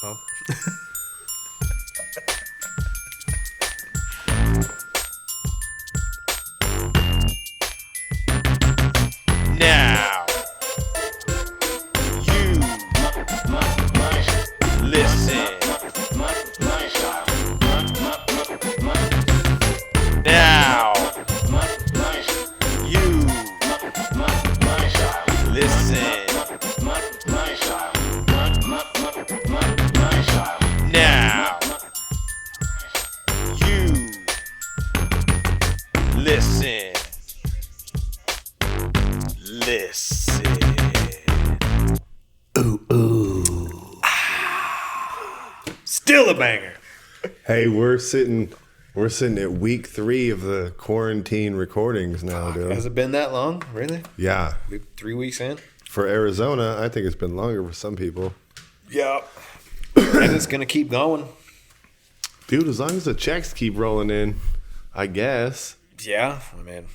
Oh. Now, you listen. Now, you listen. Now, you listen. Listen. Ooh, ooh. Still a banger. Hey, we're sitting at week 3 of the quarantine recordings now, dude. Has it been that long? Really? Yeah. 3 weeks in? For Arizona, I think it's been longer for some people. Yeah. And it's going to keep going. Dude, as long as the checks keep rolling in, I guess. Yeah. I mean,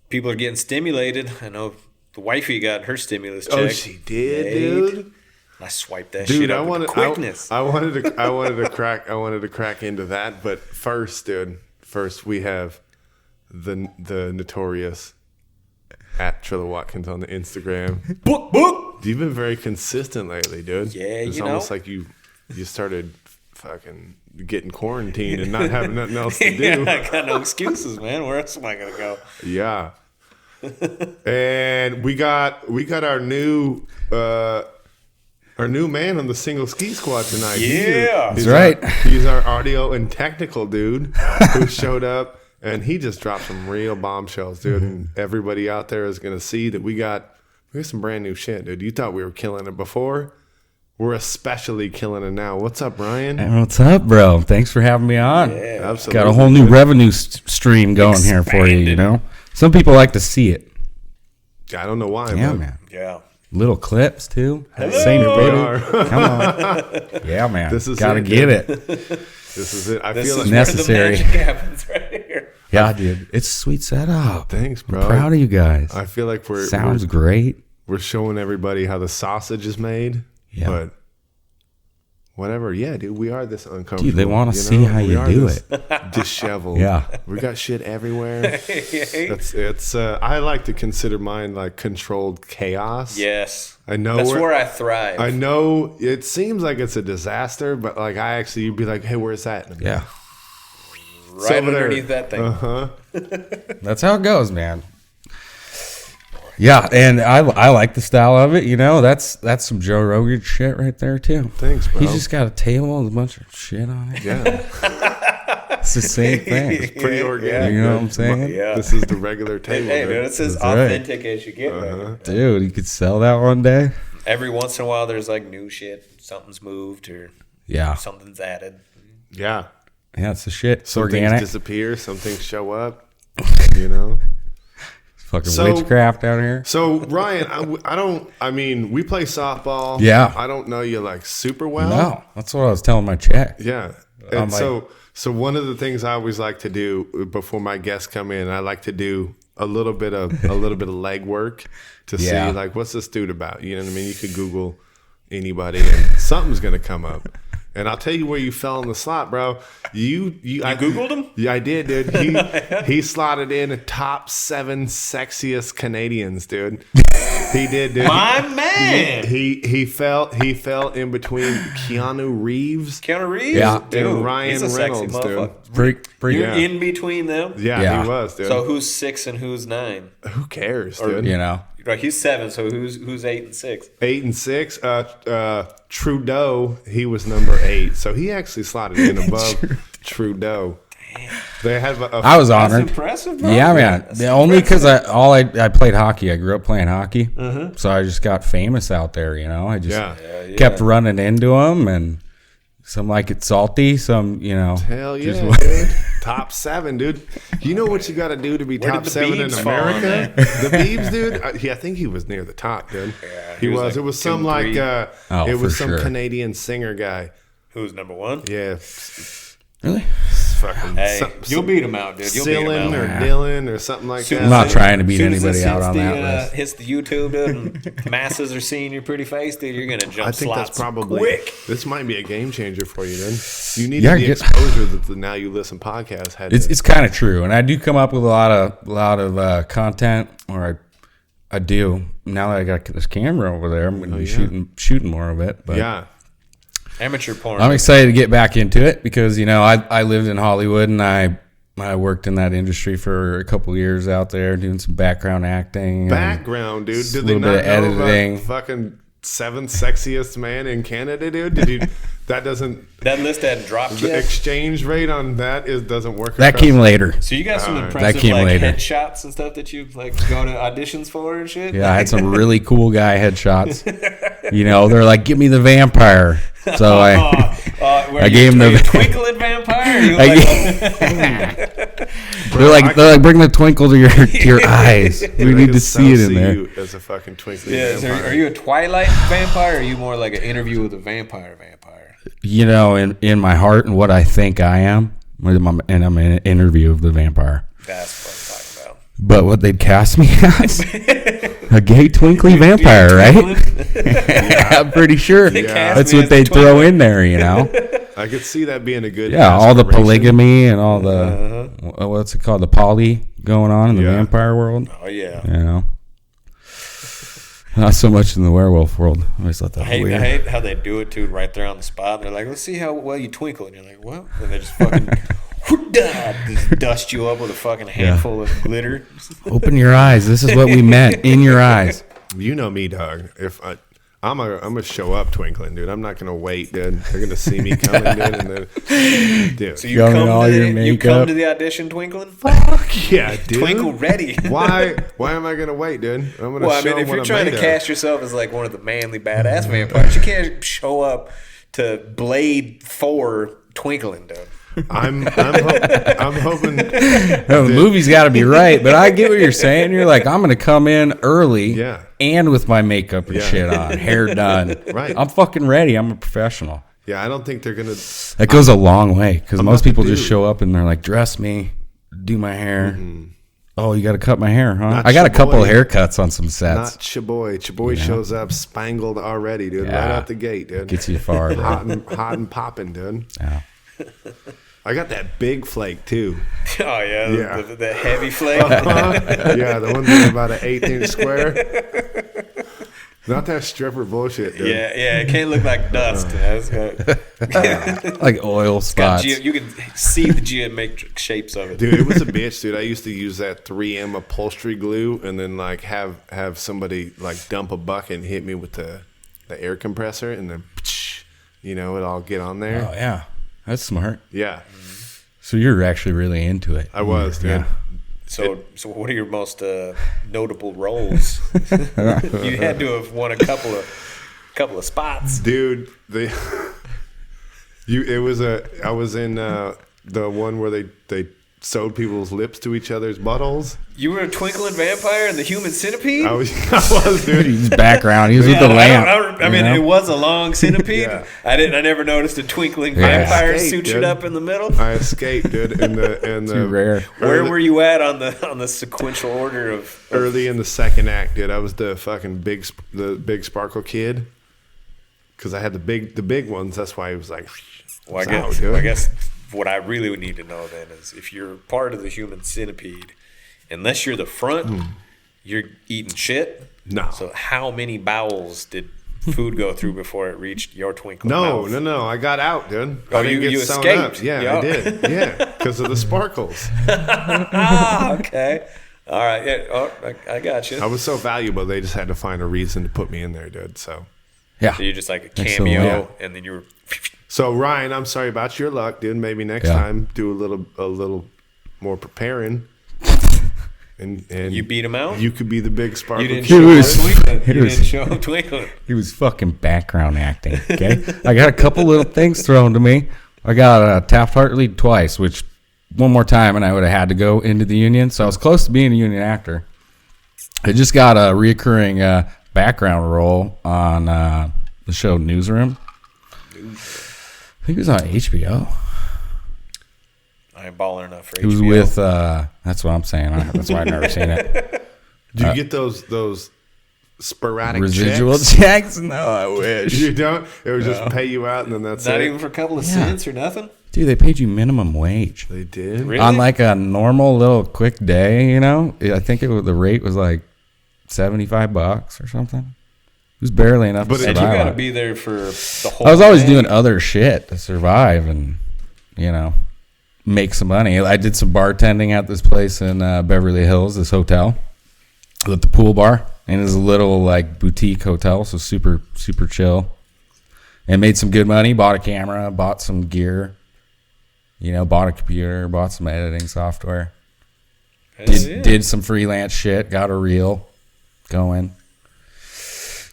people are getting stimulated. I know the wifey got her stimulus check. Oh, she did, dude. I swiped that Dude, shit up with quickness. I wanted to crack into that, but first, dude, we have the notorious at Trilla Watkins on the Instagram. Book. You've been very consistent lately, dude. Yeah, it's almost like you started fucking getting quarantined and not having nothing else to do. Yeah, I got no excuses, man. Where else am I gonna go? Yeah. And we got our new man on the single ski squad tonight. Yeah. That's right. He's our audio and technical dude who showed up, and he just dropped some real bombshells, dude. And everybody out there is gonna see that we got some brand new shit, dude. You thought we were killing it before. We're especially killing it now. What's up, Ryan? Hey, what's up, bro? Thanks for having me on. Yeah, absolutely. Got a whole new revenue stream going here for you, you know? Some people like to see it. I don't know why, Yeah, but man. Yeah. Little clips, too. Hello. Same They footage. are. Come on. Yeah, man. This is Gotta it, get dude. it. This is it. I This feel is like necessary. where the magic happens right here. Yeah, dude. It's a sweet setup. Thanks, bro. I'm proud of you guys. I feel like Sounds great. we're showing everybody how the sausage is made. Yeah. But whatever. Yeah, dude, we are this uncomfortable. Dude, they want to see how We you are do this it. disheveled. Yeah. We got shit everywhere. It's I like to consider mine like controlled chaos. Yes. I know That's where I thrive. I know it seems like it's a disaster, but like you'd be like, hey, where's that? And Yeah. right over there. underneath that thing. Uh-huh. That's how it goes, man. Yeah, and I like the style of it. You know, that's some Joe Rogan shit right there too. Thanks, bro. He's just got a table with a bunch of shit on it. Yeah. It's the same thing. It's pretty organic. You know what I'm saying? Yeah. This is the regular table. Hey, dude. man, it's as That's right. authentic as you get, man. Dude, you could sell that one day. Every once in a while, there's like new shit. Something's moved or Yeah. something's added. Yeah. Yeah, it's the shit. It's Some organic. things disappear, some things show up, you know? Fucking So- witchcraft out here. So, Ryan, I mean, we play softball. Yeah. I don't know you like super well. No, that's what I was telling my check. Yeah. I'm And like- so one of the things I always like to do before my guests come in, I like to do a little bit of legwork to Yeah. see like what's this dude about. You know what I mean? You could Google anybody and something's gonna come up. And I'll tell you where you fell in the slot, bro. You Googled him? Yeah, I did, dude. He slotted in a top 7 sexiest Canadians, dude. He did, dude. My man! He fell in between Keanu Reeves Keanu Reeves? Yeah. Dude, and Ryan he's a sexy Reynolds, dude. motherfucker. Pretty, You're Yeah. in between them? Yeah, Yeah. he was, dude. So who's 6 and who's 9? Who cares, dude? you know. Right, he's 7, so who's 8 and 6? 8 and 6. Trudeau, he was number 8, so he actually slotted in above Trudeau. They have I was That's honored. impressive, bro. Yeah, man. That's Only because impressive. I played hockey. I grew up playing hockey, so I just got famous out there. You know, I just Yeah. kept running into them, and some like it salty, some Hell yeah, just- dude. Top 7, dude. You know what you got to do to be Where top did the 7 in Beebs fall on America? The Beebs, dude. I think he was near the top, dude. Yeah, he was. like it was 2, some 3. like for some sure. Canadian singer guy. Who's number 1? Yeah, Really? fucking Hey, you'll beat him out, dude. You'll beat him Cillin out. or Dylan or something like Soon that. I'm not trying to beat Soon as anybody this out hits on the, that list. Hits the YouTube, dude, and masses are seeing your pretty face, dude. You're gonna jump I think slots that's probably quick. this might be a game changer for you. Then you need Yeah, the exposure that the Now You Listen podcast had. It's kind of true, and I do come up with a lot of content, or I do. Now that I got this camera over there, I'm going to be shooting more of it. But Yeah. Amateur porn. I'm excited to get back into it because I lived in Hollywood and I worked in that industry for a couple of years out there doing some background acting. Background, dude. Did a they little not bit of know editing. about fucking 7th sexiest man in Canada, dude? Did you? That doesn't. That list hadn't dropped The yet. exchange rate on that doesn't work. That came later. So you got some Alright. impressive That came like later. headshots and stuff that you like go to auditions for and shit. Yeah, I had some really cool guy headshots. They're like, "Give me the vampire." So I gave him the twinkling vampire. Or you They're like, bring the twinkle to your eyes. We need to see it in there. You as a fucking twinkling yeah. So vampire. are you a Twilight vampire? Or are you more like an interview with a vampire? In my heart and what I think I am, and I'm in an interview of the vampire. That's what I'm talking about. But what they'd cast me as a gay twinkly vampire, right? I'm pretty sure that's what they'd throw in there. I could see that being a good. All the aspiration. polygamy and all the what's it called, the poly going on in the vampire world. Oh yeah. Not so much in the werewolf world. I always thought that was I weird. hate how they do it too, right there on the spot. They're like, "Let's see how well you twinkle," and you're like, "What?" And they just fucking just dust you up with a fucking handful of glitter. Open your eyes. This is what we meant. In your eyes. You know me, dog. If I'm gonna show up twinkling, dude. I'm not gonna wait, dude. They're gonna see me coming, dude, and then, dude. So you come, your you come makeup. to the audition twinkling? Fuck yeah, dude. Twinkle ready. Why am I gonna wait, dude? I'm gonna. Well, I show mean, if them what you're I'm trying to made of. cast yourself as like one of the manly badass vampires, you can't show up to Blade 4 twinkling, dude. I'm hoping. No, the movie's got to be right, but I get what you're saying. You're like, I'm going to come in early and with my makeup and shit on, hair done. Right. I'm fucking ready. I'm a professional. Yeah, I don't think they're gonna. That goes a long way because I'm most not the people just dude. show up and they're like, dress me, do my hair. Oh, you got to cut my hair, huh? Not I got a your couple boy. of haircuts on some sets. Not Chaboy. Chaboy shows up spangled already, dude. Yeah. Right out the gate, dude. Gets you far, bro. hot and popping, dude. Yeah. I got that big flake too. Oh, yeah. Yeah. The heavy flake. Yeah, the one that's about an 1/8 square. Not that stripper bullshit, dude. Yeah, it can't look like dust. That's got, Like oil spots. you can see the geometric shapes of it. Dude, it was a bitch, dude. I used to use that 3M upholstery glue and then like have somebody like dump a bucket and hit me with the air compressor and then it all get on there. Oh, yeah. That's smart. Yeah. So you're actually really into it. I was, dude. Yeah. So what are your most notable roles? You had to have won a couple of spots. Dude, I was in the one where they sewed people's lips to each other's buttholes. You were a twinkling vampire in the Human Centipede? I was, dude. His background. He was with the lamp. I mean, you know? it was a long centipede. Yeah. I never noticed a twinkling Yeah. vampire Escaped, sutured dude. up in the middle. I escaped, dude. Too rare. Where were you at on the sequential order of early in the second act, dude? I was the fucking big sparkle kid. Because I had the big ones. That's why he was like, Well, "What's out, dude?" I guess what I really would need to know then is if you're part of the Human Centipede, unless you're the front, you're eating shit. No. So how many bowels did food go through before it reached your twinkling mouth? No. I got out, dude. Oh, I didn't you get sewn escaped. up. Yeah, Yeah. I did. Yeah, because of the sparkles. Okay. All right. Yeah. Oh, I got you. I was so valuable, they just had to find a reason to put me in there, dude. So Yeah. So you're just like a Excellent. cameo, and then you were. Ryan, I'm sorry about your luck, dude. Maybe next Yeah. time do a little more preparing. And You beat him out. you could be the big sparkle. You didn't kid. show was- up twinkling. it You was- didn't show up twinkling. He was fucking background acting. Okay. I got a couple little things thrown to me. I got a Taft-Hartley twice, which one more time and I would have had to go into the union. So I was close to being a union actor. I just got a reoccurring background role on the show Newsroom. I think it was on HBO. I I ain't baller enough for It was HBO. with. That's what I'm saying. That's why I've never seen it. Do you get those sporadic Residual checks? checks? No, I wish. You don't? It would just pay you out and then that's Not it? even for a couple of cents or nothing? Dude, they paid you minimum wage. They did? Really? On like a normal little quick day, you know? I think the rate was like $75 or something. It was barely enough But to And survive. you got to be there for the whole I was always day. doing other shit to survive and, make some money. I did some bartending at this place in Beverly Hills, this hotel with the pool bar. And it was a little like boutique hotel, so super, super chill. And made some good money, bought a camera, bought some gear, bought a computer, bought some editing software. Hell yeah. Did some freelance shit, got a reel going.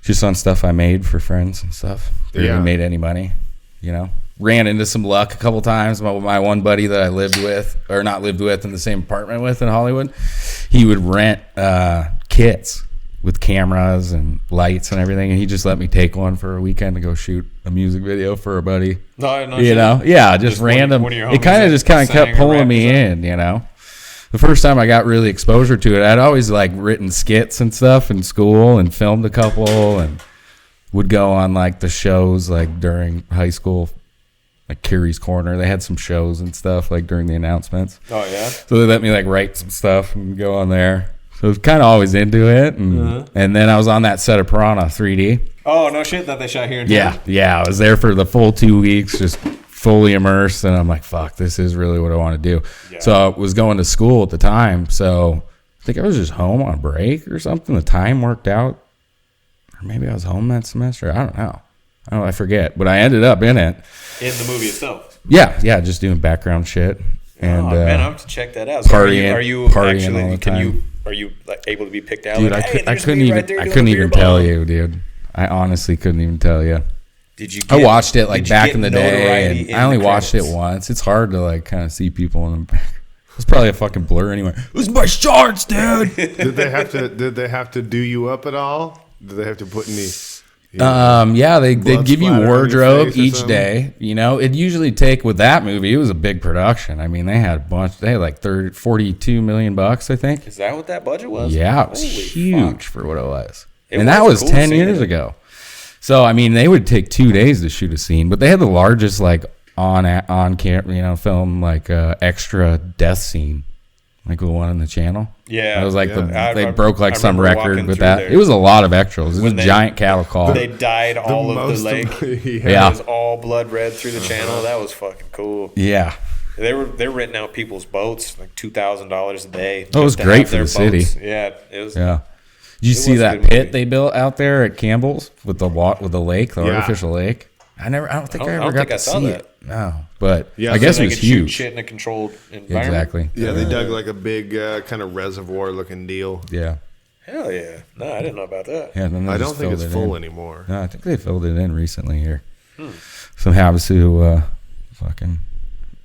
Just on stuff I made for friends and stuff. Barely made any money, Ran into some luck a couple times. My one buddy that I lived with, or not lived with, in the same apartment with in Hollywood, he would rent kits with cameras and lights and everything, and he just let me take one for a weekend to go shoot a music video for a buddy. No You shit. know, yeah, just random. one of your It homies kind of that just kind of sang kept or pulling rapped me or in, The first time I got really exposure to it, I'd always like written skits and stuff in school and filmed a couple and would go on like the shows like during high school, like Carrie's Corner. They had some shows and stuff like during the announcements. Oh, yeah? So they let me like write some stuff and go on there. So I was kind of always into it. And then I was on that set of Piranha 3D. Oh, no shit that they shot here in town? Yeah. I was there for the full 2 weeks, just fully immersed. And I'm like, fuck, this is really what I want to do. Yeah. So I was going to school at the time. So I think I was just home on break or something. The time worked out. Or maybe I was home that semester. I don't know. I forget. But I ended up in it. In the movie itself? Yeah, just doing background shit. And, man, I have to check that out. So partying- are you partying actually, all the can time. you, are you like able to be picked out? dude, like, hey, I there's couldn't me even right there I doing couldn't a even beer tell bong. you, dude. I honestly couldn't even tell you. Did you? I watched it like did you back get in the day, notoriety and in I only the watched it credits? once. It's hard to like kind of see people in the back. It's probably a fucking blur anyway. It was my shorts, dude. Did they have to do you up at all? Did they have to put any Yeah, they blood give you splatter on your wardrobe face or each something? day. It'd usually take with that movie. It was a big production. I mean, they had a bunch. They had like $42 million, I think. Is that what that budget was? Yeah, it was Holy huge fuck. for what it was. It And that was was cool 10 seeing years it. ago. So, I mean, they would take 2 days to shoot a scene, but they had the largest, like, on camera, film, like, extra death scene, like the one on the channel. Yeah. It was like yeah. they broke, like, I some remember record walking with through that. there. It was a lot of extras. It was When a they- giant cattle call. They dyed all of the lake. Yeah. It was all blood red through the channel. That was fucking cool. Yeah. They're renting out people's boats like $2,000 a day. Oh, it was just to great have for their the city. boats. Yeah, it was. Yeah. Did you It see was a that good pit movie. they built out there at Campbell's with the lake, the Yeah. artificial lake? I don't think I I ever don't got think to I saw see that. it. No, but Yeah, I so guess So it they was could shoot huge. shit in a controlled environment. Exactly. Yeah, they dug like a big kind of reservoir looking deal. Yeah. Hell yeah. No, I didn't know about that. Yeah. Then they I just don't think filled it's it full in. anymore. No, I think they filled it in recently here. Some Havasu fucking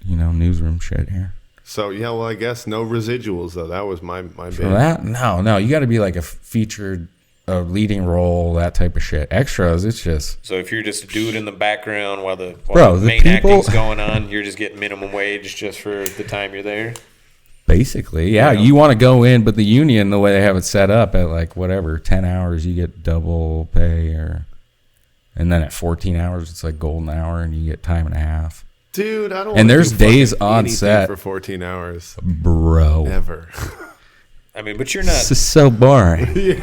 newsroom shit here. So yeah, well I guess no residuals though. That was my For big. that, no, you got to be like a featured, a leading role, that type of shit. Extras, it's just So if you're just a dude in the background while the Bro, the main people- acting's going on, you're just getting minimum wage just for the time you're there. basically, yeah. Yeah. You want to go in, but the union, the way they have it set up, at like whatever 10 hours, you get double pay, and then at 14 hours, it's like golden hour, and you get time and a half. Dude, I don't. And wanna there's do days fucking on anything set. for 14 hours. Bro, Never. I mean, but you're this not. is so boring.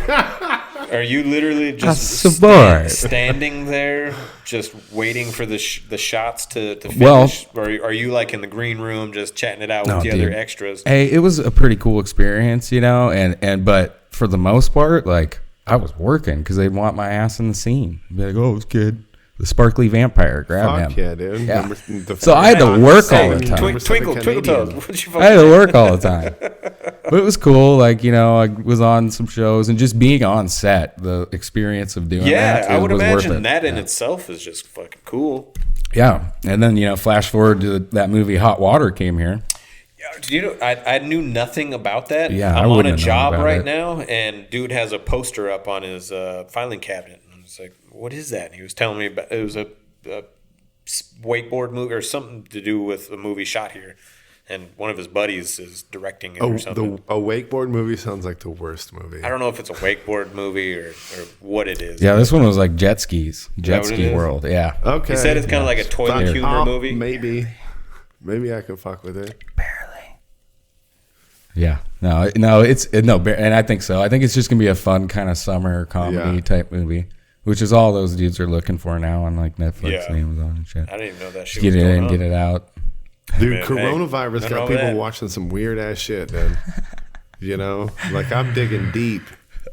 Are you literally just so bored. standing there, just waiting for the shots to finish? Well- or are you like in the green room just chatting it out No, with the dude. other extras? Hey, it was a pretty cool experience, and but for the most part, like I was working because they'd want my ass in the scene. Be like, oh, it's good. The sparkly vampire, grab Fuck him. yeah, dude. Yeah. Number- the So I had to work all the Hey, time. Number seven Twinkle Canadian. toes. What you I had fucking to work all the time. But it was cool. Like, I was on some shows and just being on set, the experience of doing Yeah, that I would was worth imagine it. that in itself is just fucking cool. Yeah. And then, flash forward to that movie Hot Water came here. I knew nothing about that. Yeah, I I'm on wouldn't a have known job about right it. now, and dude has a poster up on his filing cabinet. And I was like, "What is that?" And he was telling me about it was a wakeboard movie or something to do with a movie shot here. and one of his buddies is directing it or something. A wakeboard movie sounds like the worst movie. I don't know if it's a wakeboard movie or what it is. Yeah, this one was like jet skis, jet what it ski is? world. Yeah. Okay. He said it's kind of like a toilet humor movie. Maybe I could fuck with it. Barely. Yeah. No, and I think so. I think it's just gonna be a fun kind of summer comedy type movie, which is all those dudes are looking for now on like Netflix and Amazon and shit. I didn't even know that shit. Get was it going in, on. get it out. Dude, Man, coronavirus nothing got wrong with people that. watching some weird ass shit, man. You know, like I'm digging deep.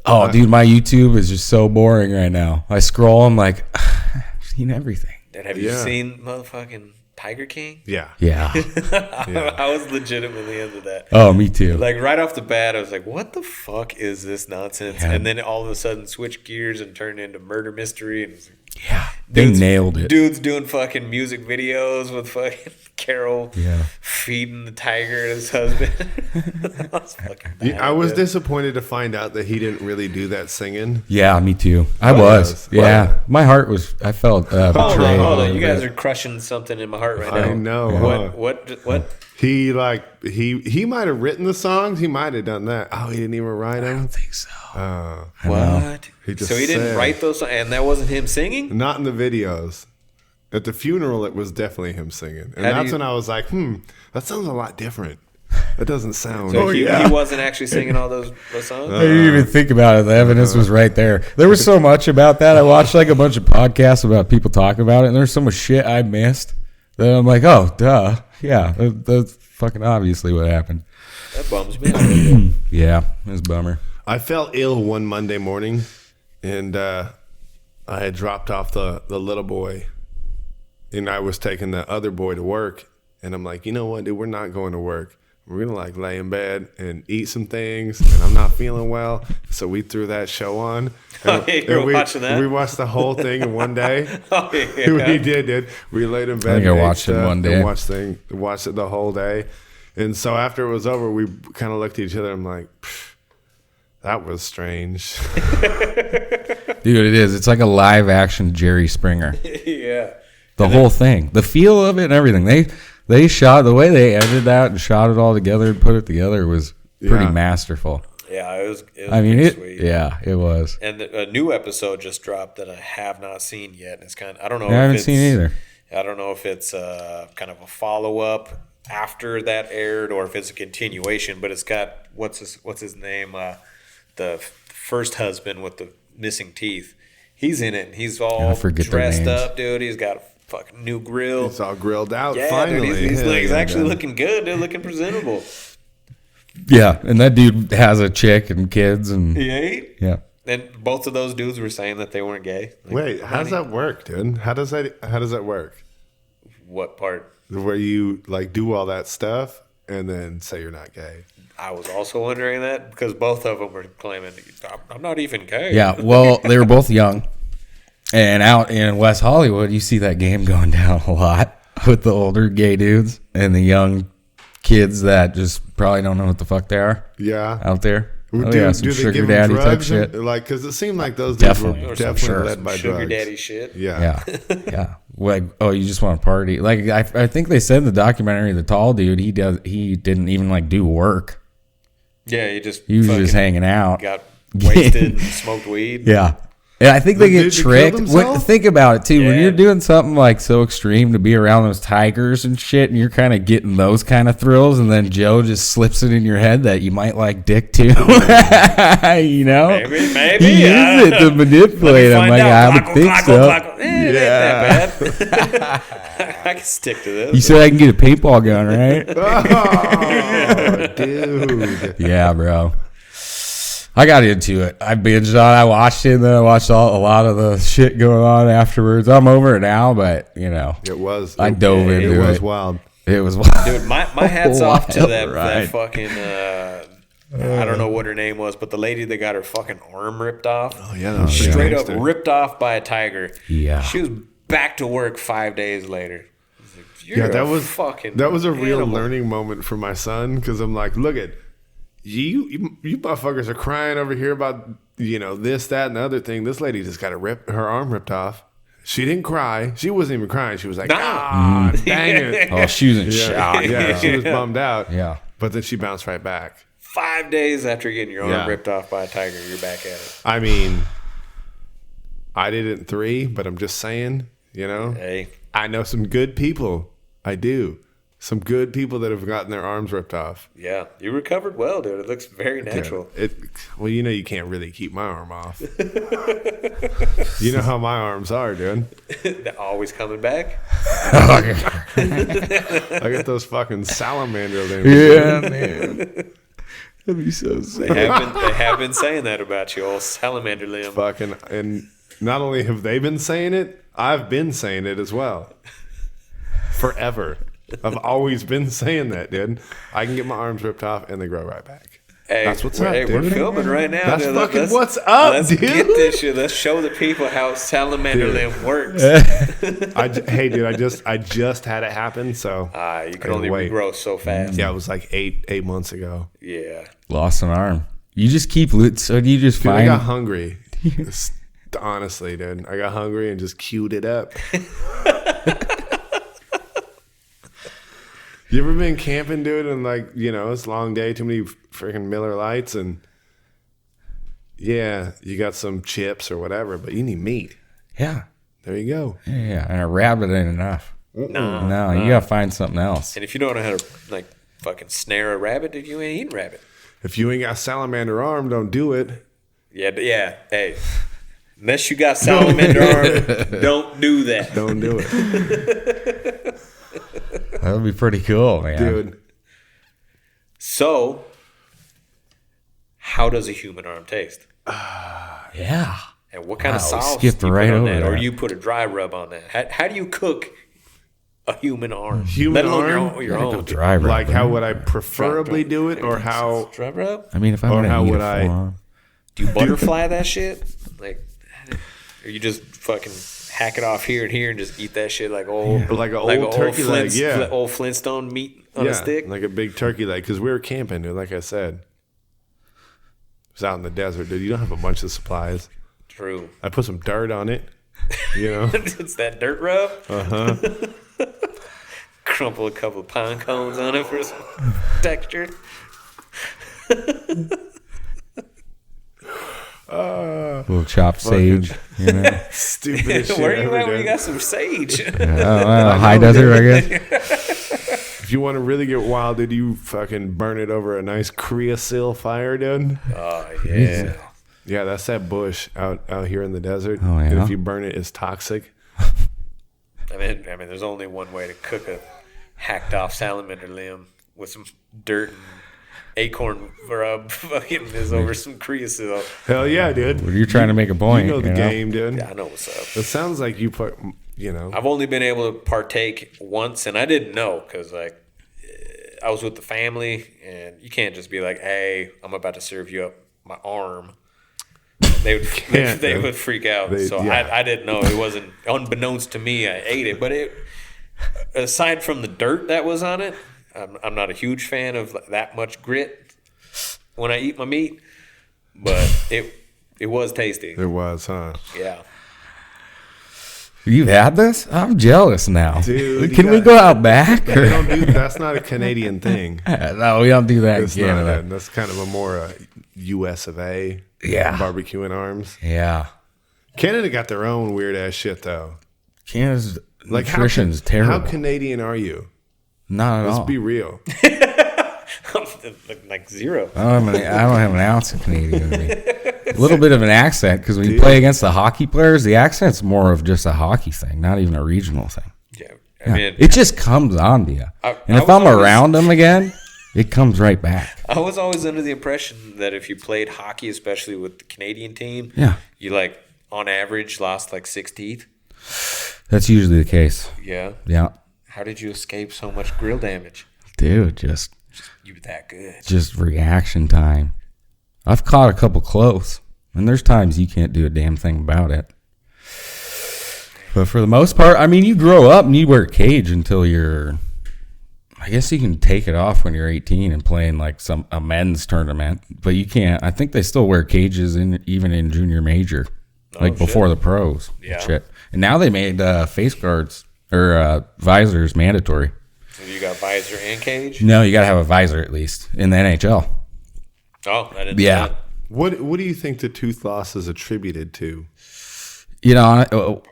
Oh, dude, my YouTube is just so boring right now. I scroll, I'm like, I've seen everything. And have you seen motherfucking Tiger King? Yeah. Yeah. I was legitimately into that. Oh, me too. Like right off the bat, I was like, "What the fuck is this nonsense?" Yeah. And then all of a sudden, switch gears and turned into murder mystery. And it was like, Yeah. They nailed it. Dudes doing fucking music videos with fucking Carol Yeah. feeding the tiger to his husband. That was fucking bad, I was dude. disappointed to find out that he didn't really do that singing. Yeah, me too. I was. Yeah. My heart was, I felt betrayed. Hold on. a You guys bit. are crushing something in my heart right now. I know. What? He he might have written the songs. He might have done that. Oh, he didn't even write I them. don't think so. What? He just So he didn't said. write those songs, and that wasn't him singing? Not in the videos. At the funeral, it was definitely him singing, and How do that's you- when I was like, that sounds a lot different. That doesn't sound. So he wasn't actually singing all those songs? I didn't even think about it. The evidence was right there. There was so much about that. I watched like a bunch of podcasts about people talking about it, and there's so much shit I missed that I'm like, oh, duh. Yeah, that's fucking obviously what happened. That bums me out. Yeah, it was a bummer. I felt ill one Monday morning, and I had dropped off the little boy, and I was taking the other boy to work, and I'm like, you know what, dude, we're not going to work. We're gonna like lay in bed and eat some things, and I'm not feeling well, so we threw that show on. And, You were watching that? We watched the whole thing in one day. Oh, yeah. We did, dude. We laid in bed. I think I and ate watched it stuff one day. and watched it the whole day. And so after it was over, we kind of looked at each other. I'm like, that was strange. Dude, it is. It's like a live action Jerry Springer. Yeah. The whole thing. The feel of it and everything. They shot, the way they edited that and shot it all together and put it together was pretty masterful. Yeah, it was I mean, pretty it. sweet. Yeah, it was. And a new episode just dropped that I have not seen yet. It's kind of, I don't know. I haven't if it's, seen it either. I don't know if it's kind of a follow up after that aired or if it's a continuation. But it's got what's his name? The first husband with the missing teeth. He's in it. And he's all I forget their dressed names. up, dude. He's got a fucking new grill. It's all grilled out. Yeah, finally. dude, he's Yeah, actually yeah. looking good. They're looking presentable. Yeah, and that dude has a chick and kids and He ain't. yeah. And both of those dudes were saying that they weren't gay. Like, Wait, how does that work, dude? How does that work? what part? Where you like do all that stuff and then say you're not gay? I was also wondering that because both of them were claiming I'm not even gay. Yeah, well, they were both young. And out in West Hollywood, you see that game going down a lot with the older gay dudes and the young kids that just probably don't know what the fuck they are Yeah. out there. Do, Oh, yeah, some do they sugar give them daddy type drugs? shit. Like, because it seemed like those dudes Definitely. were Or some definitely sure, led some by Sugar drugs. daddy shit. Yeah. Yeah, yeah. Like, oh, you just want to party? Like, I think they said in the documentary, the tall dude, he didn't even like do work. Yeah, he just He was just fucking hanging out. got wasted and smoked weed. Yeah. And I think they The get dude that tricked. killed himself? Think about it, too. When Yeah. you're doing something like so extreme to be around those tigers and shit, and you're kind of getting those kind of thrills, and then Joe just slips it in your head that you might like dick too. You know? Maybe. He used it to manipulate him. Like, I would think so. It ain't that bad. I can stick to this. You said I can get a paintball gun, right? Oh, dude. Yeah, bro. I got into it. I binged on it. I watched it, and then I watched a lot of the shit going on afterwards. I'm over it now, but, you know, It was. I dove It into was it. wild. It was wild. Dude, my hat's off to that Wild fucking I don't know what her name was, but the lady that got her fucking arm ripped off. Oh, yeah. That was Straight up gangster. ripped off by a tiger. Yeah. She was back to work 5 days later. I was like, You're Yeah, that was a real animal. learning moment for my son because I'm like, look at you motherfuckers are crying over here about this, that, and the other thing. This lady just got her arm ripped off, She didn't cry. She wasn't even crying. She was like, Nah. "Ah, dang it." Oh, she was in Yeah, shock. yeah, she was bummed out. Yeah. But then she bounced right back. 5 days after getting your arm Yeah. ripped off by a tiger, you're back at it. I mean, I did it in 3, but I'm just saying, you know, Hey, I know some good people. I do. Some good people that have gotten their arms ripped off. yeah, you recovered well, dude. It looks very natural. Well, you know, you can't really keep my arm off. You know how my arms are, dude. They're always coming back. I got those fucking salamander limbs. Yeah, man. That'd be so sad. They have been saying that about you, old salamander limb. Fucking, and not only have they been saying it, I've been saying it as well. Forever. I've always been saying that, dude. I can get my arms ripped off and they grow right back. Hey, That's what's up, hey, we're dude. filming right now. That's dude. fucking Let's- what's up, let's dude. get this shit. Let's show the people how salamander Dude. limb works. Hey, dude, I just had it happen, so You can I only wait. regrow so fast. Yeah, it was like eight months ago. Yeah. Lost an arm. You just keep. So you just Dude, I find. got hungry. Honestly, dude, I got hungry and just queued it up. You ever been camping, dude, and like, you know, it's a long day, too many freaking Miller Lights, and yeah, you got some chips or whatever, but you need meat. Yeah. There you go. Yeah. And a rabbit ain't enough. No, you gotta find something else. And if you don't know how to like fucking snare a rabbit, dude, you ain't eating rabbit. If you ain't got salamander arm, don't do it. Yeah. Hey, unless you got salamander arm, don't do that. Don't do it. That would be pretty cool, man. Dude, So, how does a human arm taste? Yeah. And what kind of Wow, sauce skipped do you right put on over that? Or that. you put a dry rub on that? How do you cook a human arm? Human Let alone arm? your own. Dry rub. like how would I preferably do it, or how? Dry rub? I mean, if I'm Or gonna how eat would a I- forearm. Do you butterfly that shit? Like, or you just fucking hack it off here and here and just eat that shit like old, Like an old turkey leg, yeah. old Flintstone meat on a stick? like a big turkey leg, because we were camping, dude. Like I said, it was out in the desert, dude. You don't have a bunch of supplies. True. I put some dirt on it, you know. It's that dirt rub. Crumple a couple of pine cones on it for some texture. Little chopped sage. You know? Stupid as shit. Where you ever, at when you dude. got some sage? High desert, I guess. If you want to really get wild, dude, you fucking burn it over a nice creosote fire, dude. Oh, yeah. Yeah, that's that bush out here in the desert. Oh, yeah? And if you burn it, it's toxic. I mean, there's only one way to cook a hacked off salamander limb with some dirt and acorn rub. Fucking is over some creosote. Hell yeah, dude. Well, you're trying to make a point. You know the you know? game, dude. Yeah, I know what's up. It sounds like you put, you know. I've only been able to partake once, and I didn't know because like I was with the family, and you can't just be like, "Hey, I'm about to serve you up my arm." They would they would freak out. I didn't know. It wasn't unbeknownst to me. I ate it, but it aside from the dirt that was on it, I'm not a huge fan of that much grit when I eat my meat. But it was tasty. There was, huh? Yeah. You've had this? I'm jealous now. Dude, Can we go out back? They don't do, that's not a Canadian thing. No, we don't do that It's in not. Canada. That's kind of a more U.S. of A. Yeah. Barbecuing arms. Yeah. Canada got their own weird ass shit though. Canada's Like nutrition's terrible. How Canadian are you? Not at Let's all. be real. Like zero. I don't have an ounce of Canadian in me. A little bit of an accent because when you play against the hockey players, the accent's more of just a hockey thing, not even a regional thing. Yeah. I Yeah. mean, It just comes on to you. I And if was I'm always- around them again, it comes right back. I was always under the impression that if you played hockey, especially with the Canadian team, Yeah. you like on average lost like 6 teeth. That's usually the case. Yeah. Yeah. How did you escape so much grill damage? Dude, just You were that good. reaction time. I've caught a couple close, and there's times you can't do a damn thing about it. But for the most part, I mean, you grow up and you wear a cage until you're. I guess you can take it off when you're 18 and play in like a men's tournament, but you can't. I think they still wear cages even in junior major, like shit. before the pros. Yeah. Shit. And now they made face guards or visors mandatory. So you got visor and cage? No, you got to have a visor at least in the NHL. Oh, I didn't know Yeah. that. What do you think the tooth loss is attributed to? You know,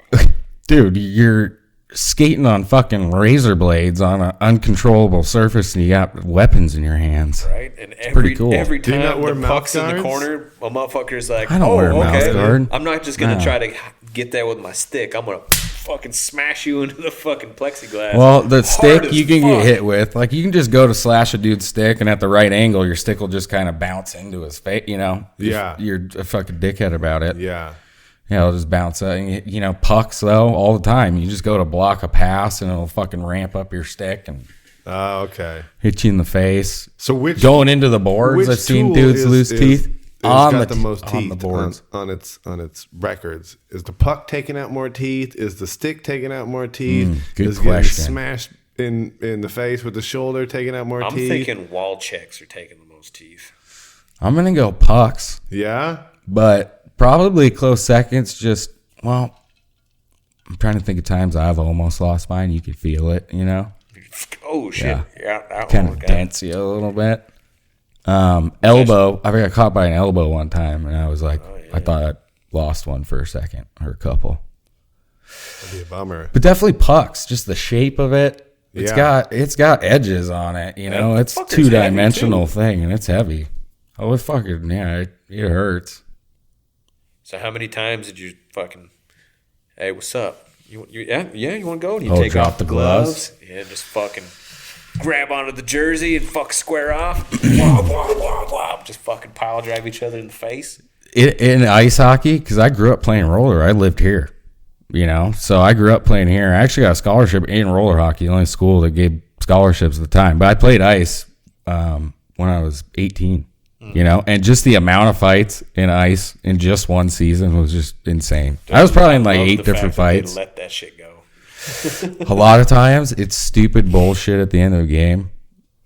dude, you're skating on fucking razor blades on an uncontrollable surface and you got weapons in your hands. Right? And pretty cool. every Do you time not wear the mouth puck's in the guards? corner, a motherfucker's like, I don't wear a mouth okay. guard. I'm not just going to No. try to get that with my stick. I'm going to fucking smash you into the fucking plexiglass. Well, the Hard stick as you can fuck. get hit with, like you can just go to slash a dude's stick, and at the right angle, your stick will just kind of bounce into his face. You know, Yeah. you're a fucking dickhead about it. Yeah. Yeah, it'll just bounce out. You know, pucks though, all the time. You just go to block a pass, and it'll fucking ramp up your stick and Oh, okay. hit you in the face. So which Going into the boards, which I've seen tool dudes lose teeth got on the most on teeth the boards. on its records? Is the puck taking out more teeth? Is the stick taking out more teeth? good is question. Getting smashed in the face with the shoulder taking out more I'm teeth? thinking wall checks are taking the most teeth. I'm gonna go pucks, Yeah. but probably close seconds. Just well, I'm trying to think of times I've almost lost mine. You could feel it, you know. Oh, shit. Yeah. Yeah, that Kind one. of dents you a little bit. Elbow. I got caught by an elbow one time, and I was like, I thought I lost one for a second or a couple. That'd be a bummer. But definitely pucks. Just the shape of it. Yeah. It's got edges on it. You know, And it's fucker's 2-dimensional heavy, thing, and it's heavy. Oh, it fucking it hurts. So how many times did you fucking, hey, what's up? You want to go? And you Oh, take drop off the gloves? Yeah, just fucking grab onto the jersey and fuck square off. Wah, wah, wah, wah. Just fucking pile drive each other in the face. In ice hockey, because I grew up playing roller. I lived here, you know, so I grew up playing here. I actually got a scholarship in roller hockey, the only school that gave scholarships at the time. But I played ice when I was 18, you know, and just the amount of fights in ice in just one season was just insane. I was probably in like Love 8 the different fact that they fights. Let that shit go. A lot of times it's stupid bullshit at the end of the game.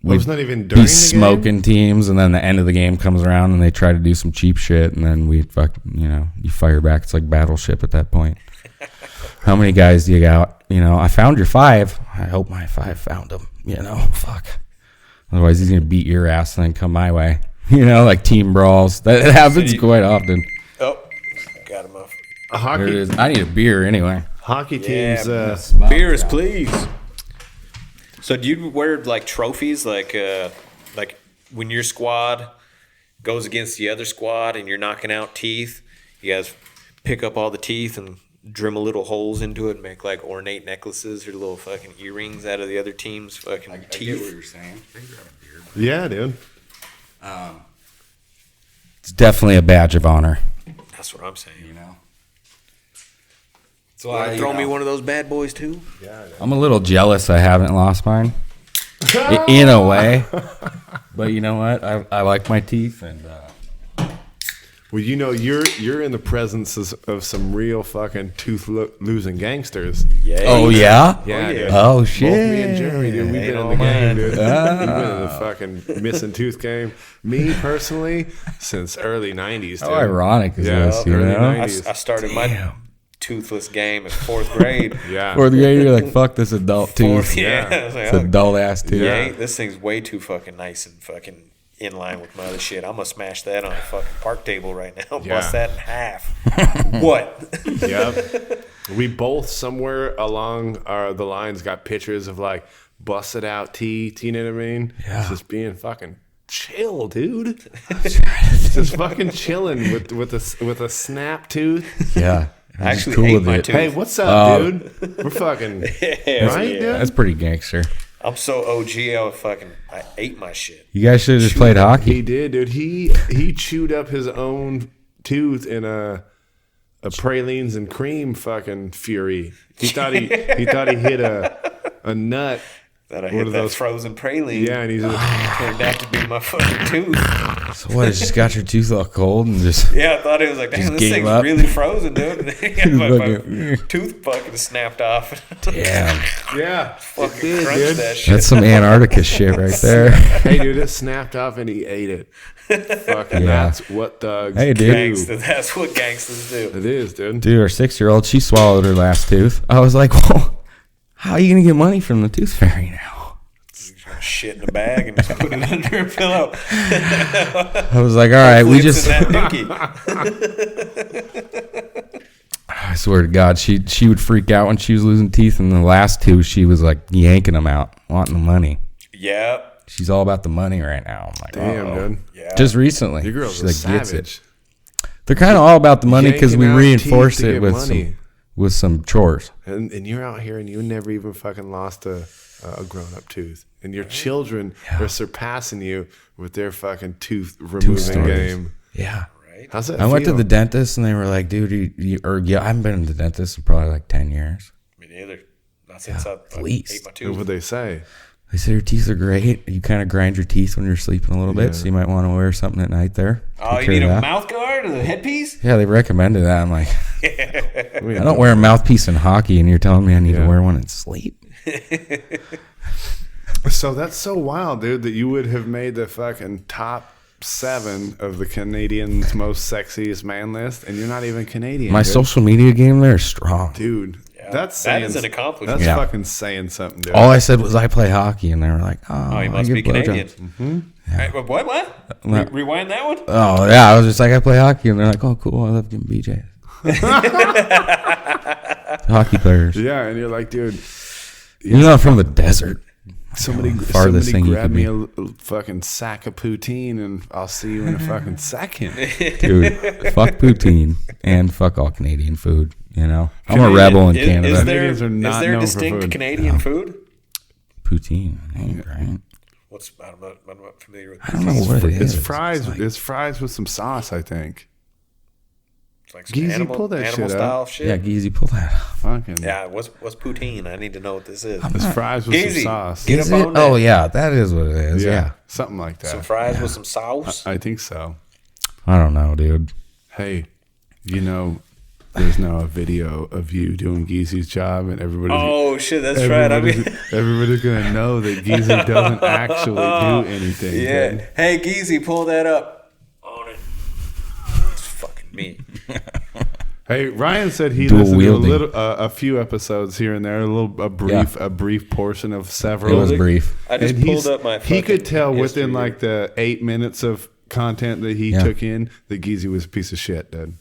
Well, it's not even during Be the smoking teams, and then the end of the game comes around and they try to do some cheap shit, and then we you fire back. It's like Battleship at that point. How many guys do you got? You know, I found your 5. I hope my 5 found him. You know, fuck. Otherwise, he's gonna beat your ass and then come my way. You know, like team brawls. That happens quite often. Oh, got him off. A There it hockey is. I need a beer anyway. hockey teams. Beers, please. So do you wear like trophies, like when your squad goes against the other squad and you're knocking out teeth, you guys pick up all the teeth and drill little holes into it and make like ornate necklaces or little fucking earrings out of the other team's fucking teeth. you're saying. Yeah, dude. It's definitely a badge of honor. That's what I'm saying. You know. So throw me one of those bad boys too. I'm a little jealous I haven't lost mine. In a way. But you know what? I like my teeth, and Well, you know, you're in the presence of some real fucking losing gangsters. Yeah. oh yeah, Yeah, dude. oh shit. Both me and Jeremy, dude, we've Ain't been in all the game, mine. dude. We've been in the fucking missing tooth game. Me personally, since early '90s. How dude. ironic is Yeah, this? You early know, 90s. I started my toothless game in 4th grade. Yeah. fourth grade, you're like, fuck this adult tooth. Yeah. Yeah. I was like, It's adult ass tooth. yeah, this thing's way too fucking nice and fucking in line with my other shit. I'm gonna smash that on a fucking park table right now. Yeah. Bust that in half. What? Yep. We both somewhere along the lines got pictures of like busted out teeth. You know what I mean? Yeah. Just being fucking chill, dude. Just fucking chilling with a snap tooth. Yeah. I Just actually hate with my it. tooth. Hey, what's up, dude? We're fucking right, dude. That's pretty gangster. I'm so OG. I ate my shit. You guys should have just played hockey. He did, dude. He chewed up his own tooth in a pralines and cream fucking fury. He thought he hit a nut That I What hit are that those? frozen praline. Yeah, and he's just, Turned out to be my fucking tooth. So what? It just got your tooth all cold and just. Yeah, I thought it was like, damn, Just this gave thing's up. really frozen, dude. my Fucking- tooth fucking snapped off. Damn. yeah, Fucking it did, crunched dude. that shit. That's some Antarctica shit right there. Hey, dude, it snapped off and he ate it. Fucking, Yeah. that's what thugs Hey, do. dude. Gangsta. That's what gangsters do. It is, dude. Dude, our 6-year-old, she swallowed her last tooth. I was like, well, how are you going to get money from the tooth fairy now? Shit in a bag and just put it under a pillow. I was like, all right, we Flips just. in that dookie. I swear to God, she would freak out when she was losing teeth. And the last two, she was like yanking them out, wanting the money. Yeah. She's all about the money right now. I'm like, Damn, uh-oh. dude. Yeah. Just recently. Your girl's she a like gets savage. it. They're kind of all about the money because we Yanking out reinforce teeth to it get with money. some chores. And you're out here and you never even fucking lost a grown-up tooth. And your children are surpassing you with their fucking tooth removing stories. game. Yeah. Right. How's that I went to feel? the dentist and they were like, dude, I haven't been to the dentist in probably like 10 years. Me neither. Not since I least. ate my What tooth. would they say? They said your teeth are great. You kind of grind your teeth when you're sleeping a little bit, so you might want to wear something at night there. Oh, Take you care need of a that. mouth guard or a headpiece? Yeah, they recommended that. I'm like, I don't wear a mouthpiece in hockey, and you're telling me I need to wear one in sleep? So that's so wild, dude, that you would have made the fucking top 7 of the Canadians' most sexiest man list, and you're not even Canadian. My dude. social media game there is strong. Dude, that's that saying, is an accomplishment. That's Yeah. fucking saying something, dude. All I said was I play hockey, and they were like, oh, You I must give be Canadian. blowjobs. Right, what? Rewind that one? Oh, yeah. I was just like, I play hockey, and they're like, oh, cool. I love getting BJs. Hockey players. Yeah, and you're like, dude, You're not from the desert. somebody Farthest thing you grab could me be. a fucking sack of poutine, and I'll see you in a fucking second. Dude, fuck poutine and fuck all Canadian food. You know, I'm a rebel in Canada. Is there, Canadians are not known for distinct food. Canadian food? Poutine, right? What's I'm not familiar with. I don't know what it is. It's fries. like- It's fries with some sauce, I think. It's like some Geezy, pull that animal shit style up. shit. Yeah, Geezy, pull that off. Fucking Yeah, what's poutine? I need to know what this is. it's fries with Geezy, some sauce. get Is up it? on that. Oh, yeah, that is what it is. Yeah. something like that. Some fries with some sauce. I think so. I don't know, dude. Hey, you know, there's now a video of you doing Geezy's job, and everybody's Oh shit, that's right. I mean, everybody's gonna know that Geezy doesn't actually do anything. yeah. dude. Hey, Geezy, pull that up. On it. It's fucking me. Hey, Ryan said he Dual listened to wielding. a few episodes here and there, a brief portion of It several. was brief. I just And pulled up my. he could fucking tell history within here. like the 8 minutes of content that he Yeah. took in that Geezy was a piece of shit, dude.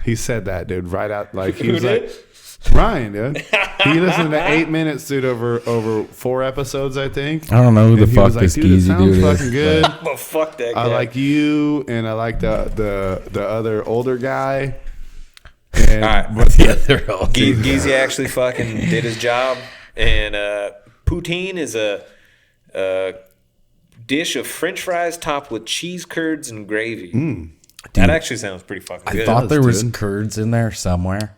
He said that, dude, right out. Like he Who was did? like, Ryan, dude. He listened to 8 minutes, dude, over 4 episodes, I think. I don't know who the And he fuck was like, this dude, it Geezy sounds dude fucking is. good. Well, fuck that guy. I like you, and I like the other older guy. And All right. But the other all Geezy actually fucking did his job, and poutine is a dish of French fries topped with cheese curds and gravy. That actually sounds pretty fucking I good. thought there was dude. curds in there somewhere.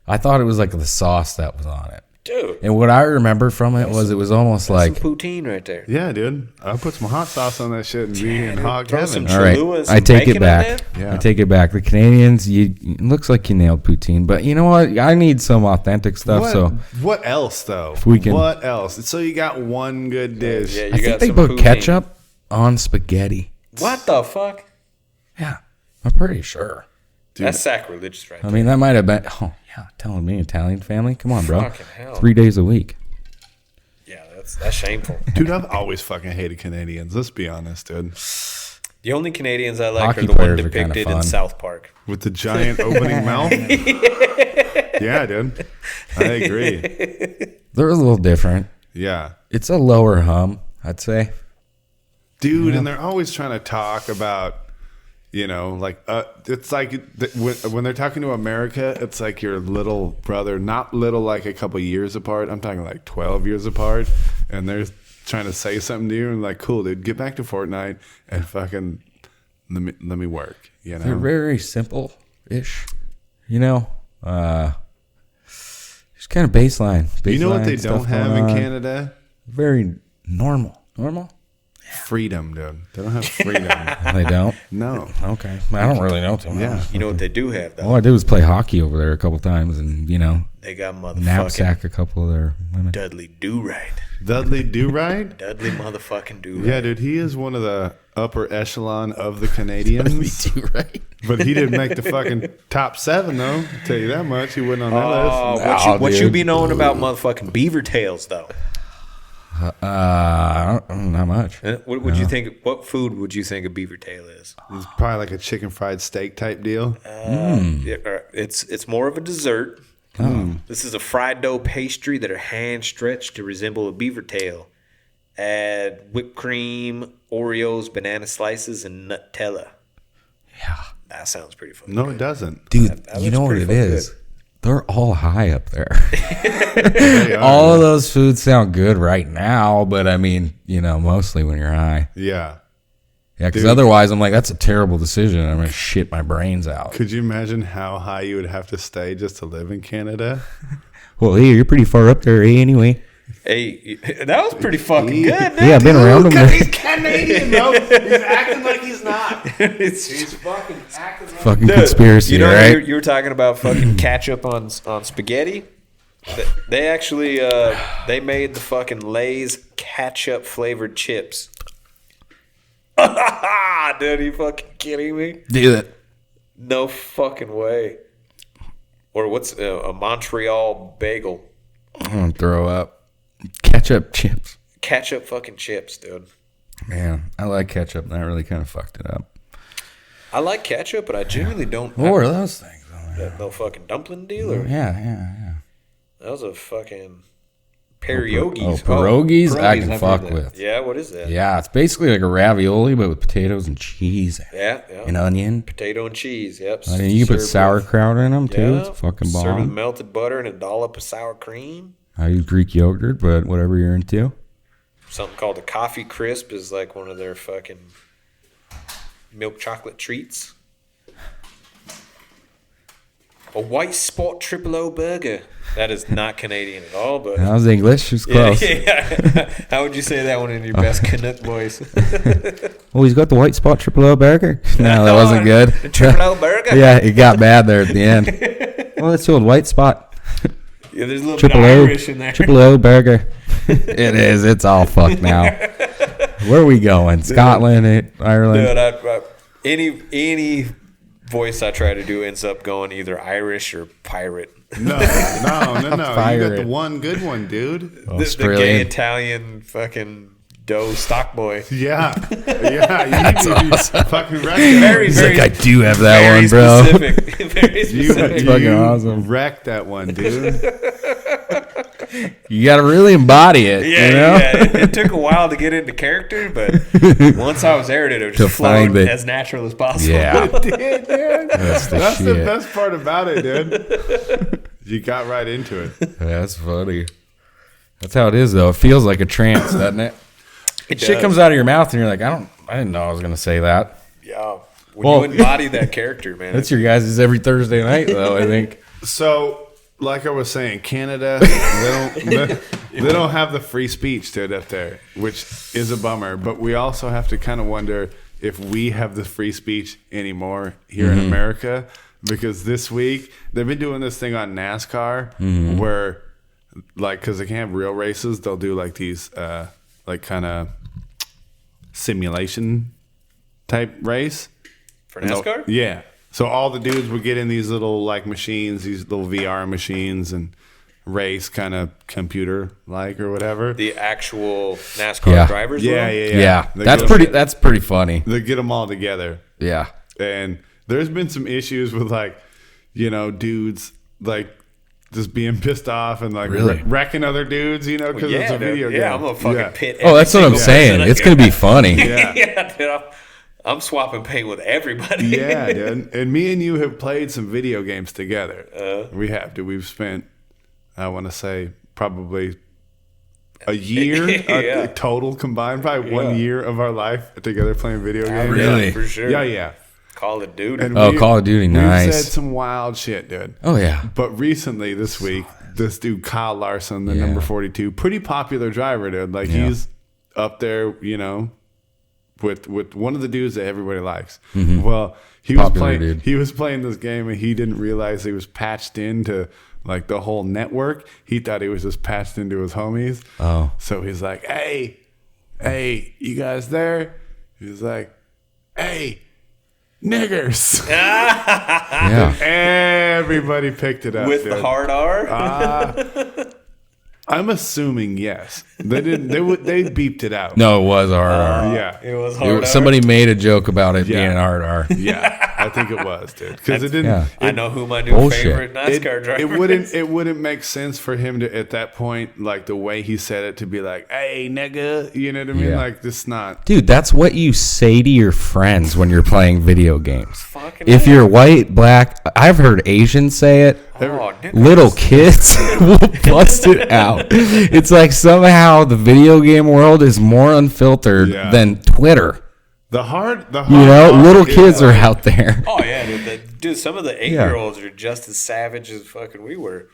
I thought it was like the sauce that was on it. Dude, And what I remember from it was almost like, some poutine right there. yeah, dude, I put some hot sauce on that shit and be in hog throw heaven. some all right, Cholula and I some take it bacon on back. that? Yeah. I take it back. The Canadians, it looks like you nailed poutine, but you know what? I need some authentic stuff. What, So what else though? we can- What else? So you got one good dish. Yeah, you I got think they some put poutine. ketchup on spaghetti. What the fuck? Yeah, I'm pretty sure. That's sacrilegious right I there. mean, that might have been. Oh yeah, telling me Italian family. Come on, bro. Fucking hell. 3 days a week. Yeah, that's shameful. Dude, I've always fucking hated Canadians. Let's be honest, dude. The only Canadians I like Hockey are the ones players are kinda depicted in fun. South Park. With the giant opening mouth. Yeah, dude. I agree. They're a little different. Yeah. It's a lower hum, I'd say. Dude, and they're always trying to talk about, like, it's like when they're talking to America, it's like your little brother, not little like a couple years apart. I'm talking like 12 years apart. And they're trying to say something to you and like, cool, dude, get back to Fortnite and fucking let me work, They're very simple-ish. Just kind of baseline. You know what they stuff don't have going in on. Canada? Very Normal. Freedom, dude. They don't have freedom. They don't? No. Okay. I don't really know too much. Yeah. You know what they do have, though? All I did was play hockey over there a couple times and, They got motherfucking knapsack a couple of their women. Dudley Do-Right. Dudley Do-Right? Dudley motherfucking Do-Right. Yeah, dude. He is one of the upper echelon of the Canadians. Do-Right. But he didn't make the fucking top 7, though. I'll tell you that much. He wasn't on that list. What you be knowing about motherfucking beaver tails, though? Not much. What would you think? What food would you think a beaver tail is? It's probably like a chicken fried steak type deal. It's more of a dessert. This is a fried dough pastry that are hand stretched to resemble a beaver tail. Add whipped cream, Oreos, banana slices, and Nutella. Yeah. That sounds pretty fun. No, it doesn't. Dude, That you looks know what pretty it fucking is? good. They're all high up there. They are. All of those foods sound good right now, but I mean, mostly when you're high. Yeah. Yeah, because Dude. otherwise I'm like, that's a terrible decision. I'm going to shit my brains out. Could you imagine how high you would have to stay just to live in Canada? Well, hey, you're pretty far up there anyway. Hey, that was pretty fucking good, dude. Yeah, I've been around them. He's Canadian, bro. He's acting like he's not. He's fucking acting like Fucking conspiracy, right? You were talking about fucking ketchup on spaghetti. They actually they made the fucking Lay's ketchup flavored chips. Dude, you fucking kidding me? Do it. No fucking way. Or what's a Montreal bagel? I'm going to throw up. Ketchup chips. Ketchup fucking chips, dude. Man, I like ketchup, and that really kind of fucked it up. I like ketchup, but I generally don't. What were those things? That no fucking dumpling deal, or Yeah. that was a fucking pierogies. Oh, pierogies? I pierogies, can I've fuck heard that. with. Yeah, what is that? Yeah, it's basically like a ravioli, but with potatoes and cheese Yeah. and onion. Potato and cheese. Yep. I mean, you can put Served with- sauerkraut in them too. Yeah. It's fucking Served with bomb. melted butter and a dollop of sour cream. I use Greek yogurt, but whatever you're into. Something called a coffee crisp is like one of their fucking milk chocolate treats. A white spot triple O burger. That is not Canadian at all, but That was English. It was yeah, close. yeah. How would you say that one in your best Canuck voice? Oh, he's got the white spot triple O burger. No, that wasn't good. The triple O burger. Yeah, it got bad there at the end. Well, that's the old white spot. Yeah, there's a little Triple bit O, of Irish in there. Triple O burger. It is. It's all fucked now. Where are we going? Scotland, Ireland. Dude, any voice I try to do ends up going either Irish or pirate. No. You got Pirate. the one good one, dude. The gay Australian. Italian fucking dough stock boy. Yeah. That's awesome. Fucking wrecked Very, He's very, like, I do have that very one, bro. specific. Very specific. fucking awesome. wrecked that one, dude. You got to really embody it. Yeah, you know? yeah. It took a while to get into character, but once I was there, it To just flowed find it. as natural as possible. Yeah. Dude. That's the That's the shit. best part about it, dude. You got right into it. That's funny. That's how it is, though. It feels like a trance, doesn't it? It Shit does. comes out of your mouth, and you're like, I didn't know I was going to say that. Yeah. When Well- you embody that character, man. That's your guys' every Thursday night, though, I think. So, like I was saying, Canada, they don't have the free speech dude up there, which is a bummer. But we also have to kind of wonder if we have the free speech anymore here in America, because this week they've been doing this thing on NASCAR where, like, because they can't have real races, they'll do like these, like kind of simulation type race. For NASCAR? Yeah. So all the dudes would get in these little like machines, these little VR machines, and race kind of computer like or whatever. The actual NASCAR Yeah. drivers? Yeah. They That's get 'em- that's pretty funny. They get them all together, Yeah. and there's been some issues with like, dudes like just being pissed off and like Really? wrecking other dudes, because it's a dude. video game. Yeah, I'm gonna fucking Yeah. pit. Oh, that's what I'm every single saying. person It's I going to be funny. Yeah. yeah, dude, I'm swapping paint with everybody. Yeah, dude. And me and you have played some video games together. We have, dude. We've spent, I want to say, probably a year Yeah. total combined, probably 1 Yeah. year of our life together playing video games. Really? Yeah, for sure. Yeah. Call of Duty. And Oh, Call of Duty, We've nice. said some wild shit, dude. Oh, yeah. But recently, this week, this dude Kyle Larson, the Yeah. number 42, pretty popular driver, dude. Like Yeah. up there, with one of the dudes that everybody likes. Mm-hmm. Well, Popular dude. he was playing this game and he didn't realize he was patched into like the whole network. He thought he was just patched into his homies. Oh. So he's like, hey, you guys there? He's like, hey, niggers. Yeah. Everybody picked it up With dude. the hard R? I'm assuming yes. They didn't. They beeped it out. No, it was RR. Yeah. It was hard R. Somebody made a joke about it Yeah. being RR. Yeah, I think it was, dude. Because it didn't. Yeah. I know who my new Bullshit. favorite NASCAR driver is. It wouldn't make sense for him to at that point, like the way he said it, to be like, "Hey, nigga," you know what I mean? Yeah. Like this, not. Dude, that's what you say to your friends when you're playing video games. Fucking If hell. you're white, black, I've heard Asians say it. Oh, dude. Little kids will bust it out. It's like somehow the video game world is more unfiltered Yeah. than Twitter. The hard Little is, kids are out there. Oh yeah, dude. Some of the 8-year-olds are just as savage as fucking we were.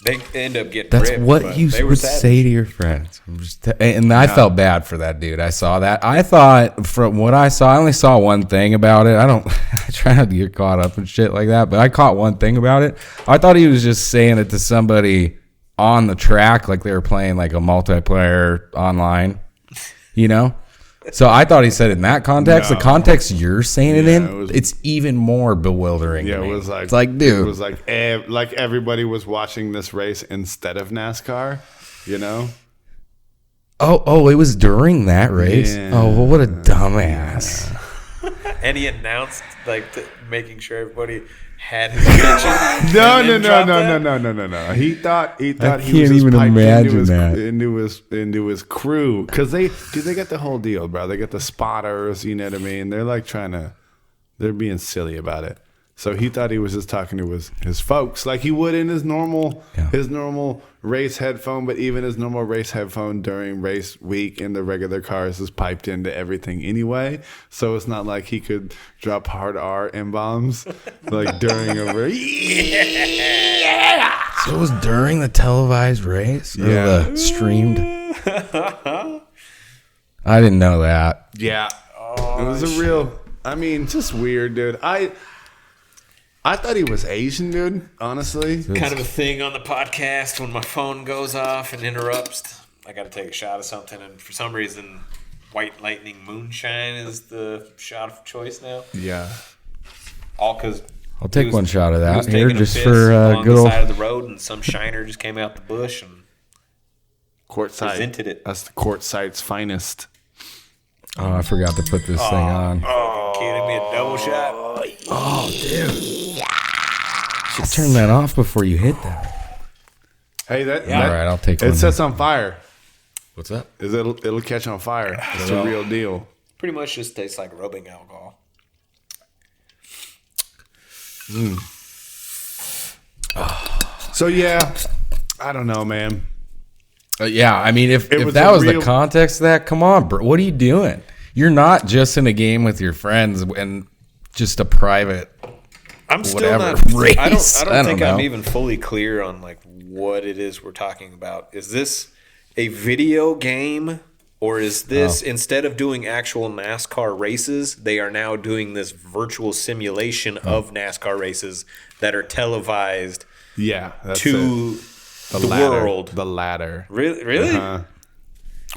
They end up getting That's ripped, what but you they were would savage. say to your friends. I felt bad for that dude. I saw that. I thought from what I saw, I only saw one thing about it. I try not to get caught up in shit like that, but I caught one thing about it. I thought he was just saying it to somebody on the track, like they were playing like a multiplayer online, So I thought he said it in that context. No. The context you're saying it in, it was- it's even more bewildering. Yeah, to it me. was like, it's like, dude, it was like everybody was watching this race instead of NASCAR. Oh, it was during that race. Yeah. Oh, well, what a dumbass. And he announced making sure everybody had his attention. No. and then dropped that? He thought he can't was just even piped imagine that. into his crew because they got the whole deal, bro. They got the spotters, you know what I mean? They're like they're being silly about it. So he thought he was just talking to his folks like he would in his normal race headphone, but even his normal race headphone during race week in the regular cars is piped into everything anyway. So it's not like he could drop hard R M-bombs like during a race. So it was during the televised race? Or Yeah. the streamed? I didn't know that. Yeah. It was just weird, dude. I thought he was Asian, dude, honestly. Kind of a thing on the podcast when my phone goes off and interrupts. I got to take a shot of something, and for some reason, White Lightning Moonshine is the shot of choice now. Yeah. All because I'll take one shot of he that was here taking a just piss for along good the old. side of the road, and some shiner just came out the bush and Courtside. presented it. That's the courtside's finest. Oh, I forgot to put this thing on. Oh, kidding me, a double shot. Oh, dude. Should turn that off before you hit that. Hey, All right, I'll take one. It sets on fire. What's that? It'll catch on fire. It's the real deal. Pretty much just tastes like rubbing alcohol. So yeah, I don't know, man. Yeah, I mean, if was that a was real- the context of that, come on, bro. What are you doing? You're not just in a game with your friends and just a private. I'm still Whatever. not. Race. I don't I don't think know. I'm even fully clear on like what it is we're talking about. Is this a video game, or is this instead of doing actual NASCAR races, they are now doing this virtual simulation of NASCAR races that are televised Yeah, that's to it. the ladder, world? The ladder. Really?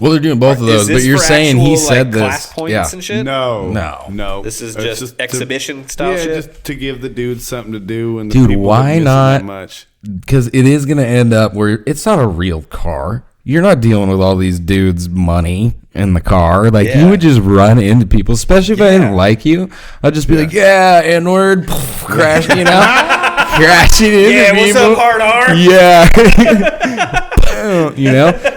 Well, they're doing both of Is those, but this you're for saying he actual, said like, this. class points Yeah. and shit? No. This is It's just to- exhibition style yeah, shit. just to give the dudes something to do. And the Dude, people why that miss it not? that much. Because it is going to end up where it's not a real car. You're not dealing with all these dudes' money in the car. Like, Yeah. you would just run into people, especially if I didn't like you. I'd just be like, yeah, N-word, crash, crashing into Yeah, people. what's up, hard R? Yeah.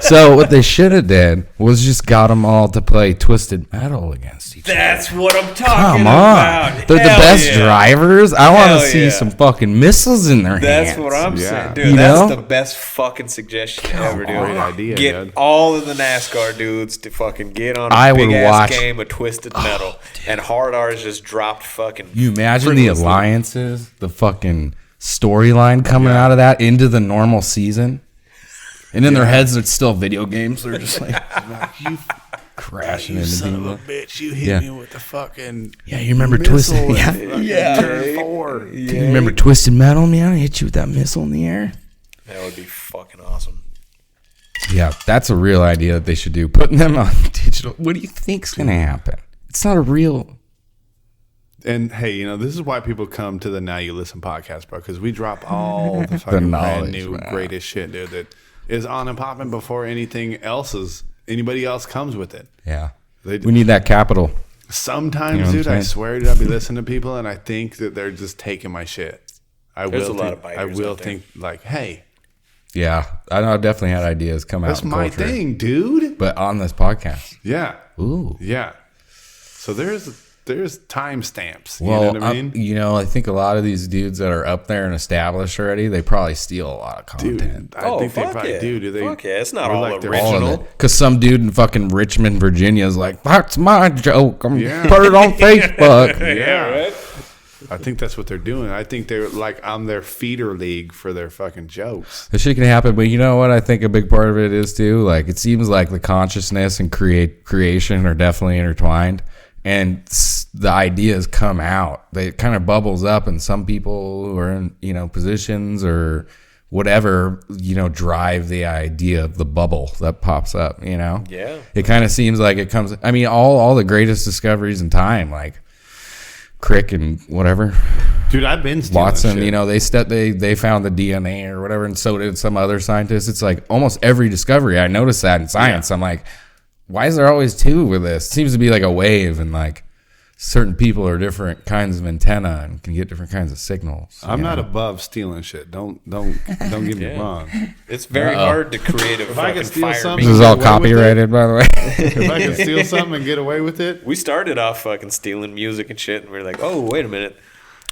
So what they should have did was just got them all to play Twisted Metal against each other. That's what I'm talking Come about. on. They're the Hell best yeah. drivers. I want Hell to see yeah. some fucking missiles in their hands. That's what I'm Yeah. saying, dude. You That's know? the best fucking suggestion ever, dude. Great idea, Get dude. all of the NASCAR dudes to fucking get on a I would big ass watch- game of Twisted Metal, and Hard R's just dropped fucking. You imagine the frivolously. alliances, the fucking storyline coming out of that into the normal season? And in their heads, it's still video games. They're just like You crashing you into son people. of a bitch! You hit me with the fucking Yeah, you remember missile Twisted? in turn 4. You remember Twisted Metal, man? I hit you with that missile in the air. That would be fucking awesome. Yeah, that's a real idea that they should do. Putting them on digital. What do you think's going to happen? It's not a real. And hey, you know, this is why people come to the Now You Listen podcast, bro, because we drop all the fucking knowledge, brand new man. greatest shit, dude, that is on and popping before anybody else comes with it. Yeah. They, We need that capital. sometimes, You know what I'm dude, I saying? swear, dude, I'll be listening to people and I think that they're just taking my shit. There's a lot of biters I will out there. think like, hey, Yeah. I know. I definitely had ideas come out that's in my culture. thing, dude. But on this podcast. Yeah. Ooh. Yeah. So there's timestamps. Well, You know what I mean? I think a lot of these dudes that are up there and established already, they probably steal a lot of content. Dude, I think they probably do. They, Fuck yeah, it's not we're all like the- original. Because some dude in fucking Richmond, Virginia is like, that's my joke. I'm Yeah. put it on Facebook. Yeah. right? I think that's what they're doing. I think they're like on their feeder league for their fucking jokes. This shit can happen, but you know what I think a big part of it is too? Like, it seems like the consciousness and creation are definitely intertwined. And the ideas come out. They kind of bubbles up, and some people who are in, positions or whatever, drive the idea of the bubble that pops up, Yeah. It kind of seems like it comes, I mean, all the greatest discoveries in time, like Crick and whatever, Dude, I've been stealing Watson, shit. they found the DNA or whatever, and so did some other scientists. It's like almost every discovery. I noticed that in science. I'm like, why is there always two with this? It seems to be like a wave, and like certain people are different kinds of antenna and can get different kinds of signals. I'm not above stealing shit. Don't get me Yeah. wrong. It's very hard to create a I fucking could steal fire. something- This is all Get away with it? copyrighted, by the way. If I can steal something and get away with it, We started off fucking stealing music and shit, and we are like, oh, wait a minute.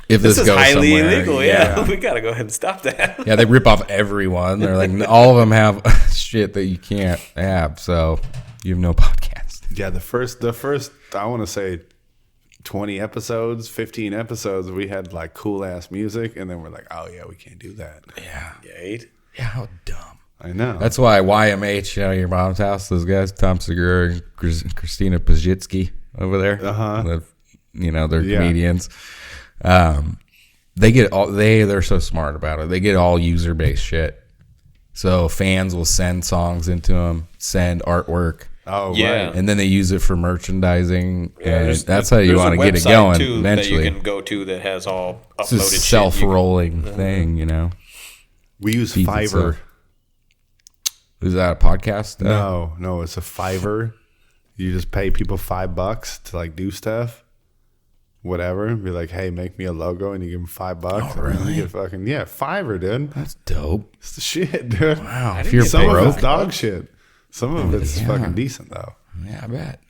If This is goes highly somewhere, illegal. Yeah. We got to go ahead and stop that. Yeah, they rip off everyone. They're like, all of them have shit that you can't have, so you have no podcast. yeah, the first I want to say 20 episodes, 15 episodes, we had like cool ass music, and then we're like, oh yeah, we can't do that. Yeah. Yeah, How dumb. I know. That's why YMH, your mom's house, those guys, Tom Segura and Christina Pazitsky over there. Uh-huh. They're Yeah. comedians. They get they're so smart about it. They get all user based shit. So fans will send songs into them, send artwork, oh Yeah. right. and then they use it for merchandising. Yeah, and there's- that's how you there's a want to get it website, going too, eventually. that you can go to that has all It's uploaded a shit. self-rolling thing, We use Feeds Fiverr. itself. Is that a podcast? No, it's a Fiverr. You just pay people $5 to like do stuff, whatever. Be like, hey, make me a logo, and you give them $5. Oh, really? And you get fucking Fiverr, dude. That's dope. It's the shit, dude. Wow. If didn't you're get Some of broke, it's dog shit. Some of it's fucking decent though. yeah, I bet.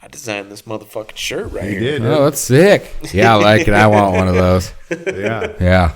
I designed this motherfucking shirt right You here. did, Oh, that's sick. Yeah, I like it. I want one of those. yeah. Yeah.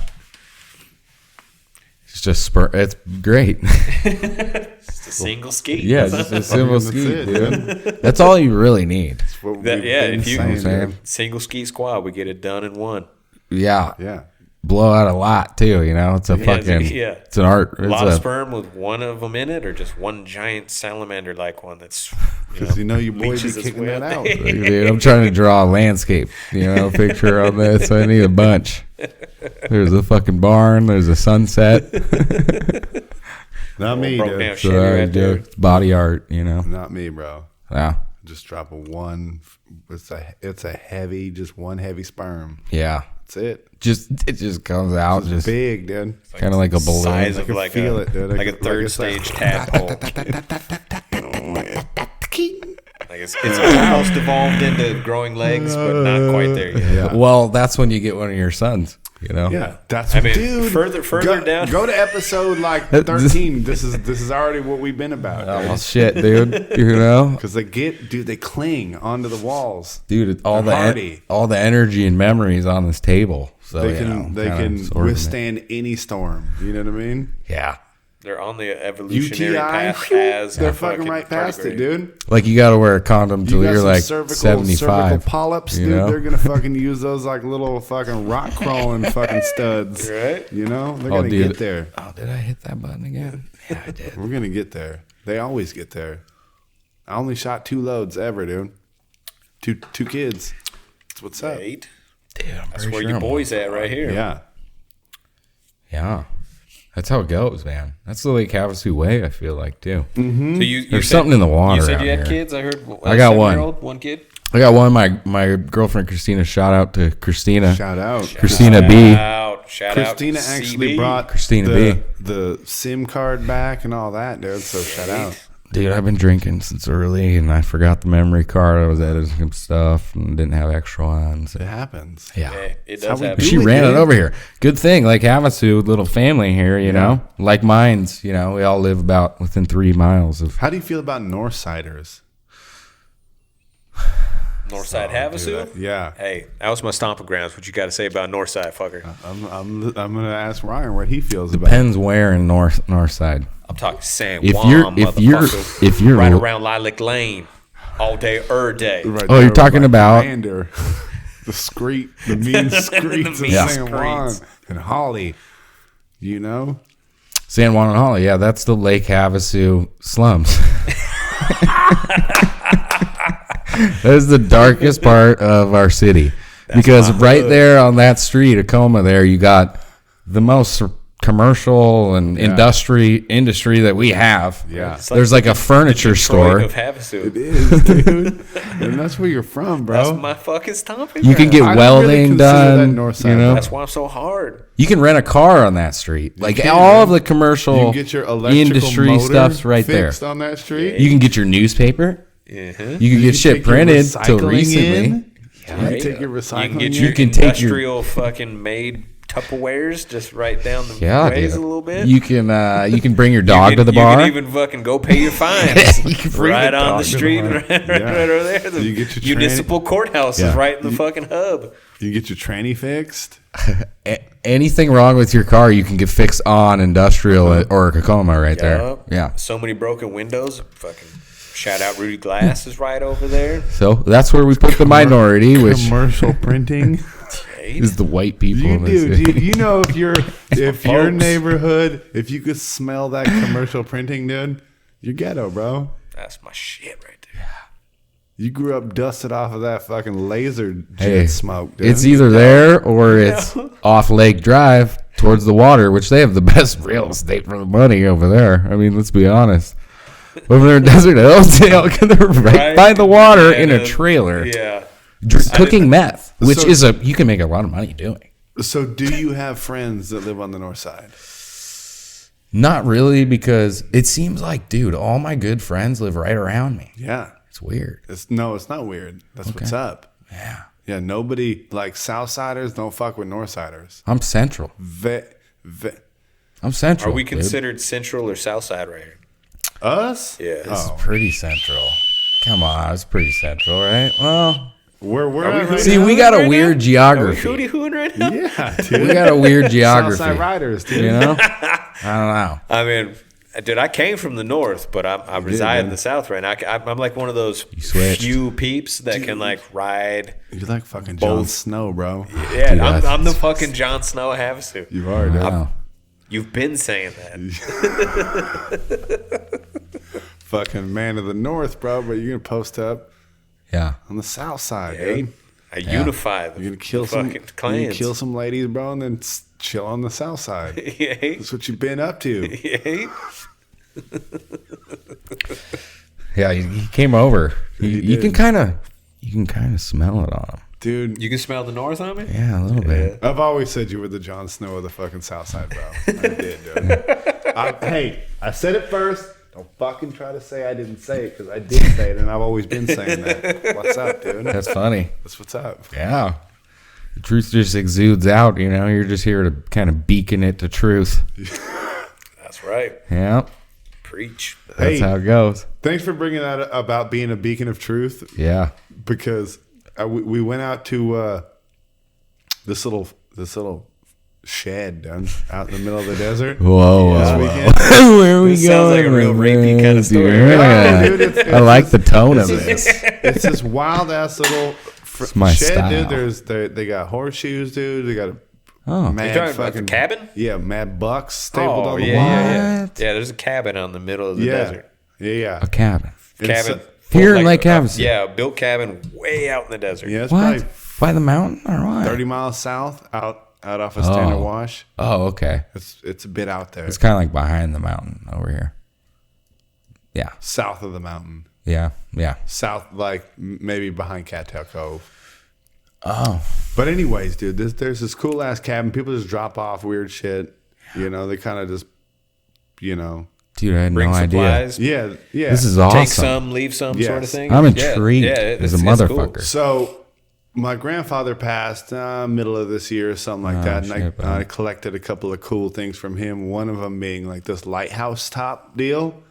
It's just it's great. It's a single ski. Yeah, it's just a simple That's ski, it, dude. That's all you really need. What That- we've yeah, been if you saying, man. single ski squad, we get it done in one. Yeah. Yeah. Blow out a lot too, It's a fucking yeah. it's an art. A It's lot of sperm with one of them in it, or just one giant salamander like one that's Because your boy be leaches its kicking way that up. out. Dude, I'm trying to draw a landscape, picture on this. I need a bunch. There's a fucking barn. There's a sunset. Not me, broke dude. down shit right there. It's body art, Not me, bro. Yeah. Just drop a one. It's a heavy, just one heavy sperm. Yeah. That's it. It just comes out It's just big, dude. kind of like a balloon. size I of can like feel a it, dude. I like a can- third like it's like- stage tadpole. Like it's almost evolved into growing legs, but not quite there yet. Yeah. Well, that's when you get one of your sons, Yeah, that's I mean, dude. further down. Go to episode like 13. This is already what we've been about. Oh shit, dude. Because they cling onto the walls. Dude, all They're hardy. the energy and memories on this table. So They can kinda can absorbing it. withstand any storm. You know what I mean? Yeah. They're on the evolutionary UTI, path as they're a fucking right past it, tardigrade. dude. Like you got to wear a condom till got you're some like cervical 75. polyps, you dude. know? They're gonna fucking use those like little fucking rock crawling fucking studs, Right? You know, they're Oh, gonna dude. get there. Oh, did I hit that button again? Yeah, I did. We're gonna get there. They always get there. I only shot 2 loads ever, dude. Two kids. That's what's up. 8. Dude, I'm That's pretty where sure your I'm- boy's at right here. Yeah. Yeah. That's how it goes, man. That's the Lake Havasu way, I feel like, too. So you There's said- something in the water You said out you had here. kids. I heard. I got one. 7-year-old, one kid. I got one. My girlfriend, Christina, shout out to Christina. Shout out. Christina B. Shout Christina out. actually CB. brought Christina the SIM card back and all that, dude. So shout out. Dude, I've been drinking since early, and I forgot the memory card. I was editing some stuff and didn't have extra ones. It happens. Yeah. Yeah, it how does we happen. She do it, ran it dude. over here. Good thing, like Havasu, little family here, you know, like mine's. You know, we all live about within 3 miles of. How do you feel about Northsiders? Northside Havasu. Yeah. Hey, that was my stomping grounds. What you got to say about Northside, fucker? I'm gonna ask Ryan what he feels about. Depends where in north side. I'm talking San If Juan, you're motherfucker. Right around Lilac Lane, all day, day. Right Oh, there you're talking by about- Brander. the mean streets of mean San Juan streets. and Holly. You know, San Juan and Holly. Yeah, that's the Lake Havasu slums. That is the darkest part of our city. Because right there on that street, Tacoma, there, you got the most commercial and industry that we have. Yeah. It's There's like a furniture store. Of Havasu. it is, dude, and that's where you're from, bro. That's my fucking stomping You can ground. get I don't really welding consider that done. north You side, know, That's why I'm so hard. you can rent a car on that street. Like can, all man. of the commercial You can get your electrical industry motor stuff's right there. fixed on that street. You can get your newspaper. Uh-huh. You can get shit take your printed till recycling recently. in. Right. You take your You recycling. can get in. your can take your- industrial fucking made Tupperwares just right down the Yeah, ways dude. a little bit. You can bring your dog to the You bar. can even fucking go pay your fines You can bring right the on dog the to the street, bar. right over there. The You get your municipal courthouse Yeah. is right in the fucking hub. You get your tranny fixed. Anything wrong with your car, you can get fixed on industrial or Tacoma right there. Yup. Yeah. So many broken windows. Fucking shout out Rudy Glass is right over there. So that's where we put the minority, which Commercial printing. is the white people. You in the do. city. You know if your Folks. neighborhood, if you could smell that commercial printing, dude, you're ghetto, bro. That's my shit right there. You grew up dusted off of that fucking laser jet Hey, smoke, dude. it's either there or it's off Lake Drive towards the water, which they have the best real estate for the money over there. I mean, let's be honest. Over there in Desert Hills, they're right Right. by the water And, in a trailer, Yeah. cooking meth, which So- you can make a lot of money doing. So, do you have friends that live on the north side? Not really, because it seems like, dude, all my good friends live right around me. Yeah. It's weird. It's not weird. That's what's up. Yeah. Yeah, nobody like Southsiders don't fuck with Northsiders. I'm central. I'm central. Are we dude. considered central or south side right here? Us? Yeah. It's pretty central. Come on, it's pretty central, right? Well, We're at right see, now? we got a right weird Are we geography. hootie hooting right now? Yeah, dude. We got a weird geography. Southside Riders, dude. You know? I don't know. I mean, dude, I came from the north, but I reside in man. the south right now. I'm like one of those switched. few peeps that can like ride. You're like fucking Jon Both. Snow, bro. Yeah, Dude, I'm the fucking Jon Snow Havasu. You are, dude. Wow. You've been saying that. Fucking man of the north, bro. But you're gonna post up Yeah. on the south side, Hey, dude. I unify the You're gonna kill some. fucking You're gonna clans. kill some ladies, bro, and then chill on the south side. Yay. That's what you've been up to. Yay. Yeah, he came over. You did. can kind of smell it on him. Dude, You can smell the north on me? Yeah, a little bit. I've always said you were the Jon Snow of the fucking south side, bro. I did, dude. Hey, I said it first. Don't fucking try to say I didn't say it, because I did say it, and I've always been saying that. What's up, dude? That's funny. That's what's up. Yeah. The truth just exudes out, you know. You're just here to kind of beacon it to truth. That's right. Yeah. Preach. That's Hey. how it goes. Thanks for bringing that about being a beacon of truth, Yeah. because we went out to this little shed done out in the middle of the desert. Whoa, This weekend. Where are we This going? sounds like a real rapey kind of story. Yeah. Dude, it's I like the tone of this. It's this wild ass little It's my shed, style. dude. They got horseshoes, dude. They got a Oh, mad talking about the fucking cabin? Yeah, mad bucks stapled on the yeah, wall. yeah. What? Yeah, there's a cabin out in the middle of the Yeah, desert. yeah. a cabin. Cabin. Here in Lake Havasu. Yeah, built cabin way out in the desert. Yeah, it's What? probably By the mountain or what? 30 miles south out off of Standard Wash. Oh, okay. It's a bit out there, It's kind of like behind the mountain over here. Yeah, south of the mountain. yeah. South, like maybe behind Cattail Cove. Oh, But anyways, dude, there's this cool ass cabin. People just drop off weird shit. You know, they kind of just, you know, dude, I had Bring no idea. supplies. yeah. This is awesome. Take some, leave some sort of Yes. thing. I'm intrigued as a it's motherfucker. cool. So my grandfather passed middle of this year or something like that, and shit, I collected a couple of cool things from him. One of them being like this lighthouse top deal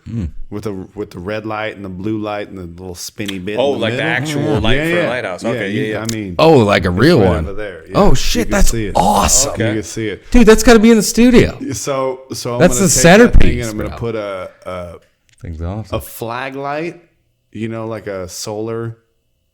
with the red light and the blue light and the little spinny bit. Oh, in the like the middle. actual light for a lighthouse. Okay, yeah. I mean, Oh, like a real right one. over there. Yeah, Oh you shit, can that's see it. awesome, Okay. You can see it. dude. That's got to be in the studio. So I'm That's gonna the take that thing centerpiece, and I'm gonna bro. put a Thing's awesome. flag light, you know, like a solar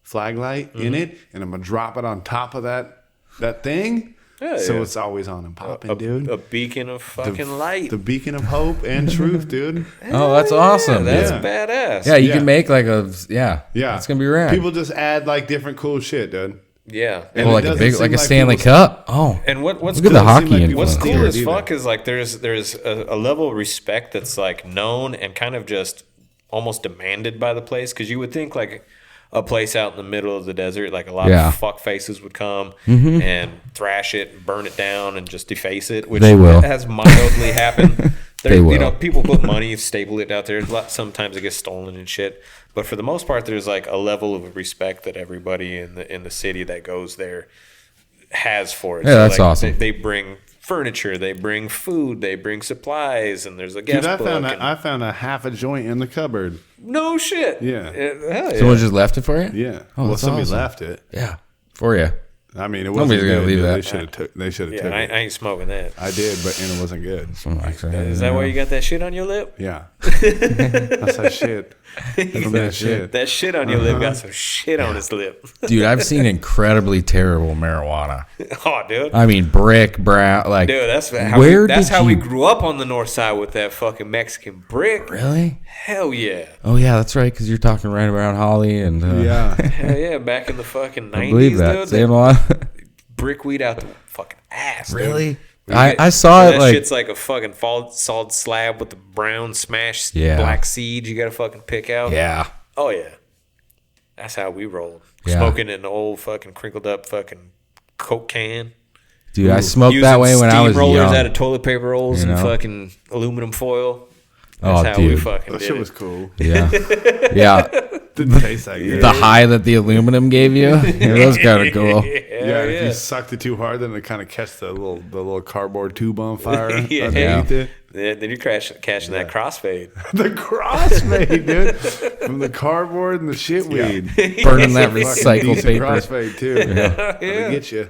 flag light in it, and I'm gonna drop it on top of that thing, so it's always on and popping, dude. A beacon of fucking light. The beacon of hope and truth, dude. Oh, that's awesome. That's dude. badass. Yeah, you Yeah. can make like a Yeah, It's gonna be rad. People just add like different cool shit, dude. Yeah. And oh, it like a doesn't big, seem like a like Stanley people- Cup. Oh, And what's look at cool, the seem hockey like people what's influence. cool as either. fuck is like there's a level of respect that's like known and kind of just almost demanded by the place, because you would think like a place out in the middle of the desert, like a lot Yeah. of fuck faces would come and thrash it and burn it down and just deface it, which They will. has mildly happened. They will. You know, people put money, staple it out there. Sometimes it gets stolen and shit. But for the most part, there's like a level of respect that everybody in the city that goes there has for it. Yeah, that's like, awesome. They bring furniture, they bring food, they bring supplies, and there's a guest Dude, I book. found a half a joint in the cupboard. No shit. Yeah. Hell yeah. Someone just left it for you. Yeah. Oh, well, that's somebody awesome. left it. Yeah, for you. I mean, it wasn't Nobody's gonna good, leave dude. that. They should have Yeah, took I it. ain't smoking that. I did, and it wasn't good. Is that why you got that shit on your lip? Yeah. That's that shit. From that shit. That shit on your lip got some shit on his lip. Dude, I've seen incredibly terrible marijuana. Oh, dude. I mean, brick, brown, like. Dude, that's how Where that's did how we you- grew up on the north side with that fucking Mexican brick. Really? Hell yeah. Oh yeah, that's right. Because you're talking right around Holly and. Yeah. Hell yeah. Back in the fucking 90s, I believe that. dude. Same lot. Brickweed out the fucking ass. dude. Really? We I get- saw that it like. shit's like a fucking solid slab with the brown smashed Yeah. black seed you gotta fucking pick out. Yeah. Oh yeah. That's how we rolled. Yeah. Smoking in an old fucking crinkled up fucking Coke can. Dude, I smoked Using that way when I was steamrollers young. out of toilet paper rolls You and know? fucking aluminum foil. Oh, That's how we dude. fucking That did shit it. was cool. Yeah. Yeah. Didn't taste that good. The high that the aluminum gave you. It was kind of cool. Yeah, if you sucked it too hard, then it kind of catch the little cardboard tube on fire Yeah. underneath it. Then you're catching that crossfade. The crossfade, dude, from the cardboard and the shitweed. Burning that Fucking recycled decent paper. crossfade too. Yeah. Yeah. Get you.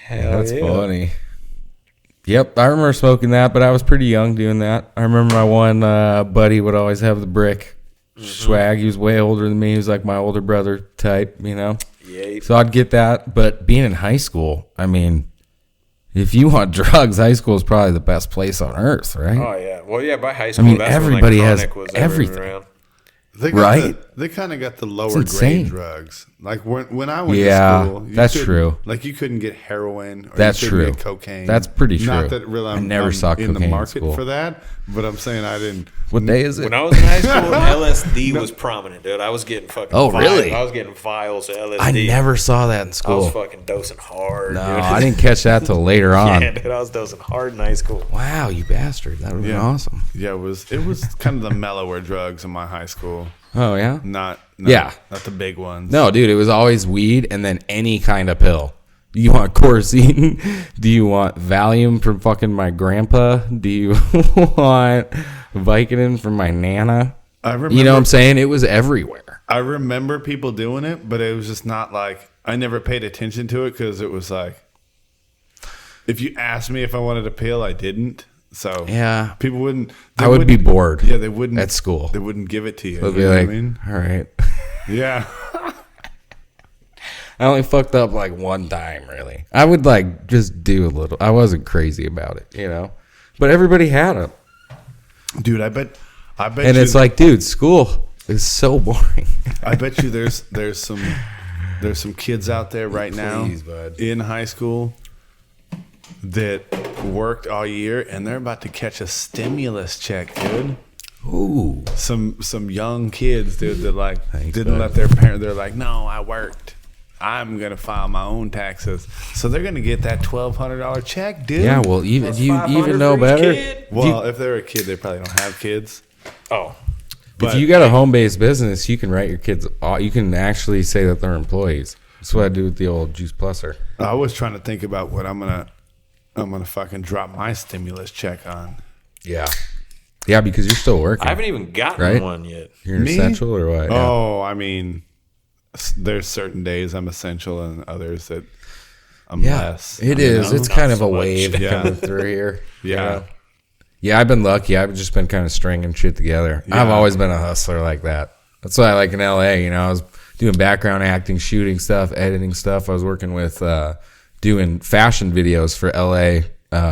Hell That's yeah. funny. Yep, I remember smoking that, but I was pretty young doing that. I remember my one buddy would always have the brick swag. He was way older than me. He was like my older brother type, you know. Yeah. So I'd get that. But being in high school, I mean, if you want drugs, high school is probably the best place on earth, right? Oh yeah. Well, yeah. By high school, mean, that's everybody when, like, has chronic was everything. around. They got Right? They kind of got the lower insane. grade drugs. Like when I went Yeah, to school, that's couldn't- true. Like you couldn't get heroin. Or That's you couldn't true. Get cocaine. That's pretty Not true. that really I I'm, never I'm saw in cocaine the in market school. for that, but I'm saying I didn't. What day is it? When I was in high school, LSD was prominent, dude. I was getting fucking. Oh, really? I was getting vials of LSD. I never saw that in I was school. fucking dosing hard. No, dude. I didn't catch that till later on. Yeah, dude, I was dosing hard in high school. Wow, you bastard. That would have been awesome. Yeah, it was kind of the mellower drugs in my high school. Oh, yeah? Not Yeah. not the big ones. No, dude, it was always weed and then any kind of pill. Do you want Corazine? Do you want Valium from fucking my grandpa? Do you want Vicodin from my nana? I remember. You know what I'm saying? It was everywhere. I remember people doing it, but it was just not like I never paid attention to it because it was like if you asked me if I wanted a pill, I didn't. So Yeah. people wouldn't. I would be bored. Yeah, they wouldn't at school. They wouldn't give it to you. They'd You be know what like, I mean? all right. Yeah. I only fucked up like one time, really. I would like just do a little. I wasn't crazy about it, you know. But everybody had them, Dude, I bet. and it's like, dude, school is so boring. I bet you there's some kids out there right now Please, bud. in high school that worked all year and they're about to catch a stimulus check, dude. Ooh, Some young kids, dude, that like Thanks, didn't bud. let their parents. They're like, no, I worked. I'm gonna file my own taxes, so they're gonna get that $1,200 check, dude. yeah. Well, even Plus do you 500 even know for each better? kid. Well, if they're a kid, they probably don't have kids. Oh, If you got a home-based business, you can write your kids. You can actually say that they're employees. That's what I do with the old Juice Pluser. I was trying to think about what I'm gonna fucking drop my stimulus check on. Yeah, yeah, because you're still working. I haven't even gotten Right? one yet. You're an Me? essential or what? Yeah. Oh, I mean, there's certain days I'm essential and others that I'm Yeah, less. it you is. know? It's Not kind of so a much. wave Yeah. coming through here. you Yeah. know? Yeah, I've been lucky. I've just been kind of stringing shit together. I've Yeah. always been a hustler like that. That's why I like in LA. You know, I was doing background acting, shooting stuff, editing stuff. I was working with doing fashion videos for LA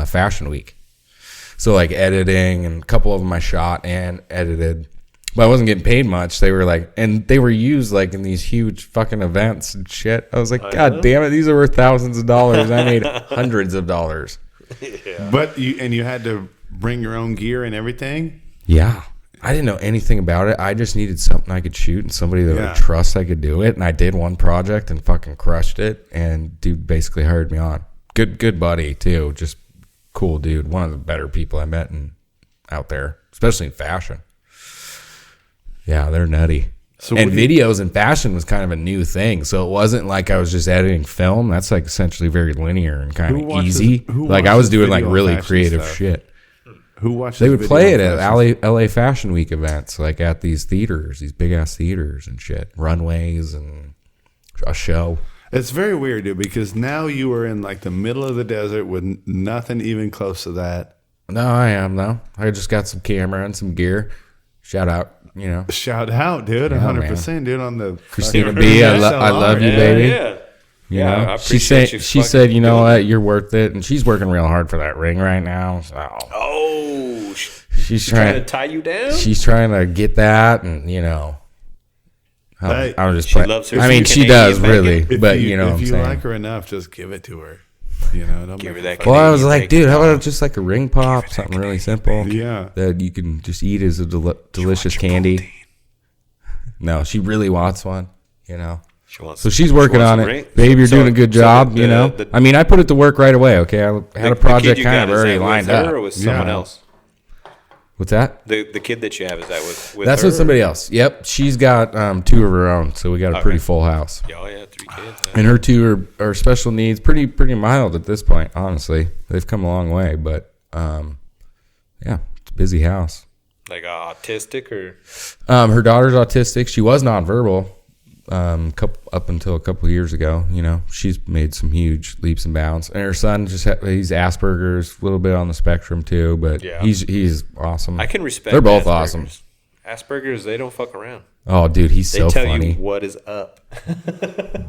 Fashion Week. So like editing, and a couple of them I shot and edited. But I wasn't getting paid much. They were like, and they were used like in these huge fucking events and shit. I was like, God damn it, these are worth thousands of dollars. I made hundreds of dollars. But you had to bring your own gear and everything. Yeah. I didn't know anything about it. I just needed something I could shoot and somebody that Yeah. I trust I could do it. And I did one project and fucking crushed it. And dude basically hired me on. Good buddy too. Just cool dude. One of the better people I met out there, especially in fashion. Yeah, they're nutty. So And what do videos in fashion was kind of a new thing. So it wasn't like I was just editing film. That's like essentially very linear and kind Who of watches- easy. who Like I was watches doing like video really fashion creative stuff? shit. Who watches? They would video play it on at fashion? LA Fashion Week events, like at these theaters, these big ass theaters and shit, runways and a show. It's very weird, dude, because now you are in like the middle of the desert with nothing even close to that. No, I am though. I just got some camera and some gear. Shout out, you know, Shout out, dude, 100%, dude, on the Christina fucking B. I SLR. love you, Yeah, baby. yeah. You Yeah, know, I she appreciate said you she fucking said, you know doing what, you're worth it, and she's working real hard for that ring right now. So Oh, she's trying to trying. tie you down? She's trying to get that, and you know, Hey, I was just she playing. loves her I mean, she Canadian does bacon. really, If but you know, what if I'm you saying. like her enough, just give it to her. You know, don't Give make her it that fun. Well, I was Canadian like, bacon. dude, how about just like a ring pop, something really simple, Yeah. that you can just eat as a delicious candy. No, she really wants one, you know. She wants So she's working wants on a it. ring. Babe, you're So- doing a good so job, the- you know. the- I mean, I put it to work right away, okay? I had a project kid you kind of got, is already that with lined her up. or with someone Yeah. else? What's that? The kid that you have, is that with That's her? with somebody else. Yep, she's got 2 of her own, so we got a pretty full house. Oh yeah, 3 kids. And her 2 are special needs, pretty mild at this point. Honestly, they've come a long way, but yeah, it's a busy house. Like autistic or Her daughter's autistic. She was nonverbal up until a couple of years ago. You know, she's made some huge leaps and bounds. And her son he's Asperger's, a little bit on the spectrum too, but Yeah. he's awesome. I can respect. They're both Asperger's. awesome. Asperger's, they don't fuck around. Oh, dude, he's They so tell funny, you what is up.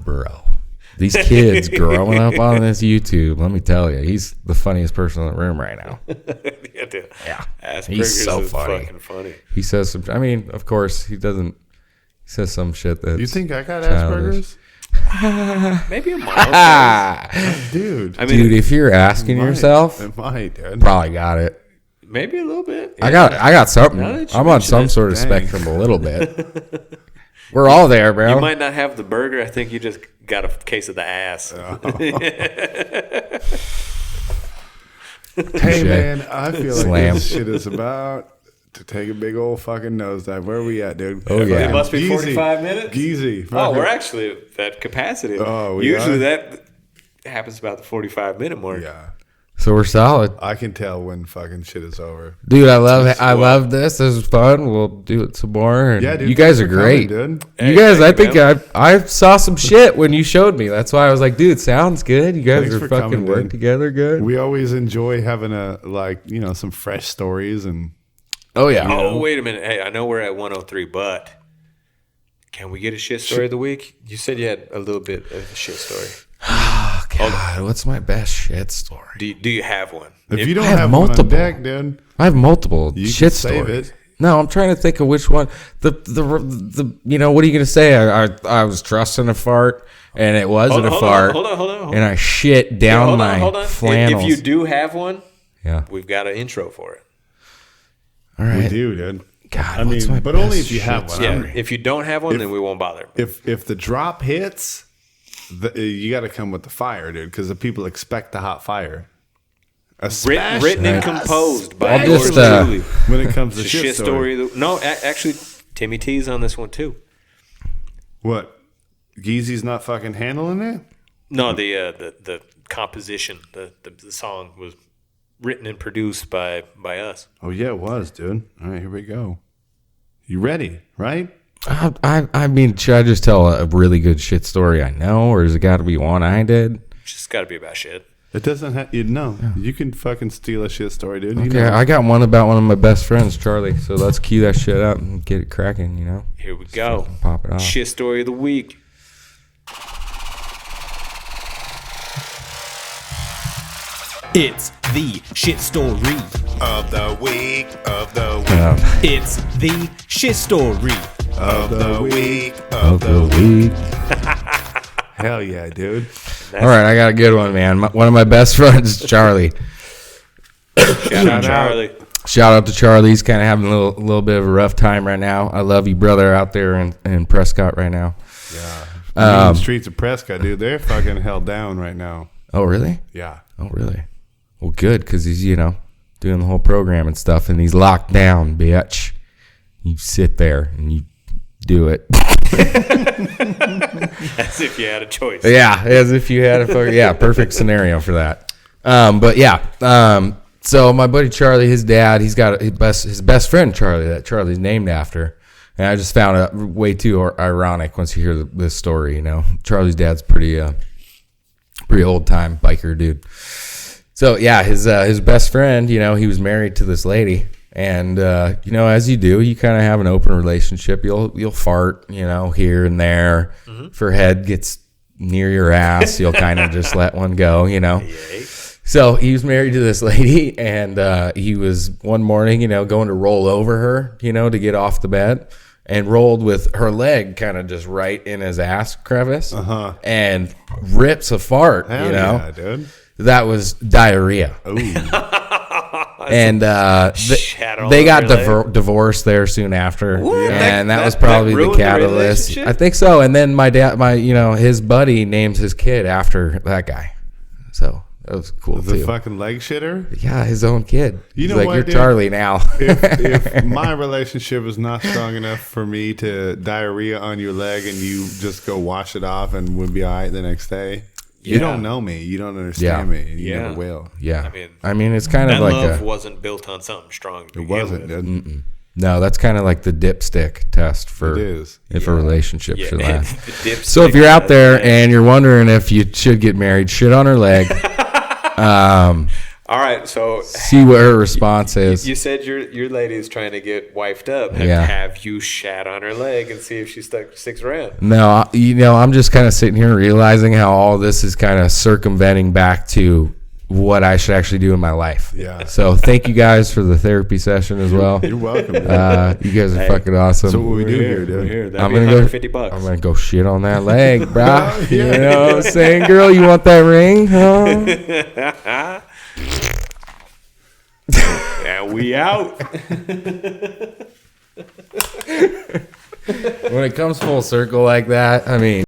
bro. These kids growing up on this YouTube, let me tell you, he's the funniest person in the room right now. Yeah, dude. Yeah, Asperger's he's so is funny. fucking funny. He says some. I mean, of course, he doesn't. He says some shit that You think I got childish. Asperger's? Maybe a mild case. Dude. I mean, Dude, if you're asking yourself, It might, dude. probably got it. maybe a little bit. I got something. Now that you I'm on mention some it, sort of dang. spectrum a little bit. We're all there, bro. You might not have the burger. I think you just got a case of the ass. Hey, Shit. man, I feel like Slam. this shit is about to take a big old fucking nosedive. Where are we at, dude? Oh, yeah. It must be Geezy. 45 minutes. Geezy. Oh, we're actually at that capacity. Oh, we Usually are? that happens about the 45-minute mark. Yeah. So we're solid. I can tell when fucking shit is over. Dude, I love this. This is fun. We'll do it some more. And Yeah, dude. you guys thanks are for great. coming, dude. You guys, I think I saw some shit when you showed me. That's why I was like, dude, sounds good. You guys Thanks are for fucking coming, work dude. together good. We always enjoy having some fresh stories and. Oh, yeah. Oh, wait a minute. Hey, I know we're at 103, but can we get a shit story of the week? You said you had a little bit of a shit story. Oh, God. What's my best shit story? Do you have one? If you don't I have have multiple. one on deck, dude, I have multiple you shit can save stories. it. No, I'm trying to think of which one. The what are you gonna say? I was trusting a fart and it wasn't a fart. Hold on. And I shit down my flannels. If you do have one, yeah. we've got an intro for it. All right. We do, dude. God, I what's mean, my but only best if you have shit one. story? Yeah, if you don't have one, then we won't bother. If the drop hits, you got to come with the fire, dude, because the people expect the hot fire. Written and composed by I'll yours just, truly. When it comes to The shit story. No, actually, Timmy T's on this one too. What? Geezy's not fucking handling it? No, the composition, the song was written and produced by us. Oh, yeah, it was, dude. All right, here we go. You ready, right? I mean, should I just tell a really good shit story I know, or has it got to be one I did? It's just got to be about shit. It doesn't have, you can fucking steal a shit story, dude. You Okay, know. I got one about one of my best friends, Charlie. So let's cue that shit up and get it cracking, you know? Here we go. Pop it off. Shit story of the week. It's the shit story. Of the week, It's the shit story. of the week, Of the week. Hell yeah, dude. All right, I got a good one, man. One of my best friends, Charlie. Shout out Charlie. Shout out to Charlie. He's kind of having a little bit of a rough time right now. I love you, brother, out there in Prescott right now. The streets of Prescott, dude, they're fucking held down right now. Oh, really? Yeah. Oh, really? Well, good, because he's, doing the whole program and stuff, and he's locked down, bitch. You sit there and you do it. As if you had a choice. Yeah, as if you had perfect scenario for that. But yeah, so my buddy Charlie, his dad, he's got his best friend Charlie that Charlie's named after, and I just found it way too ironic once you hear this story. Charlie's dad's pretty old time biker dude. So yeah, his best friend, he was married to this lady. And as you do, you kind of have an open relationship. You'll fart, here and there. Mm-hmm. If her head gets near your ass, you'll kind of just let one go, Yay. So he was married to this lady, and he was one morning, going to roll over her, to get off the bed, and rolled with her leg kind of just right in his ass crevice, and rips a fart. Hell yeah, dude. That was diarrhea. Ooh. And they got divorced there soon after, and that was probably the catalyst. I think so. And then his buddy named his kid after that guy, so that was cool The too. fucking leg shitter? Yeah, his own kid. You know He's like, what, you're dude? Charlie now. If my relationship is not strong enough for me to diarrhea on your leg and you just go wash it off and we'll be all right the next day, you don't know me. You don't understand me. And you never will. Yeah, I mean, it's kind of that like love wasn't built on something strong. It wasn't, dude. no, that's kind of like the dipstick test for It is. if a relationship Yeah. should last. The So if you're out there dipstick, and you're wondering if you should get married, shit on her leg. all right, so See what her response is. you said your lady is trying to get wifed up. Yeah. Have you shat on her leg and see if she sticks around? No, I'm just kind of sitting here realizing how all this is kind of circumventing back to what I should actually do in my life. Yeah. So thank you guys for the therapy session as well. You're welcome, dude. You guys are fucking awesome. So what we do here, dude? Here, that'd I'm be gonna go. $150. I'm gonna go shit on that leg, bro. Yeah. You know what I'm saying, girl? You want that ring? Huh? And we out. When it comes full circle like that, I mean.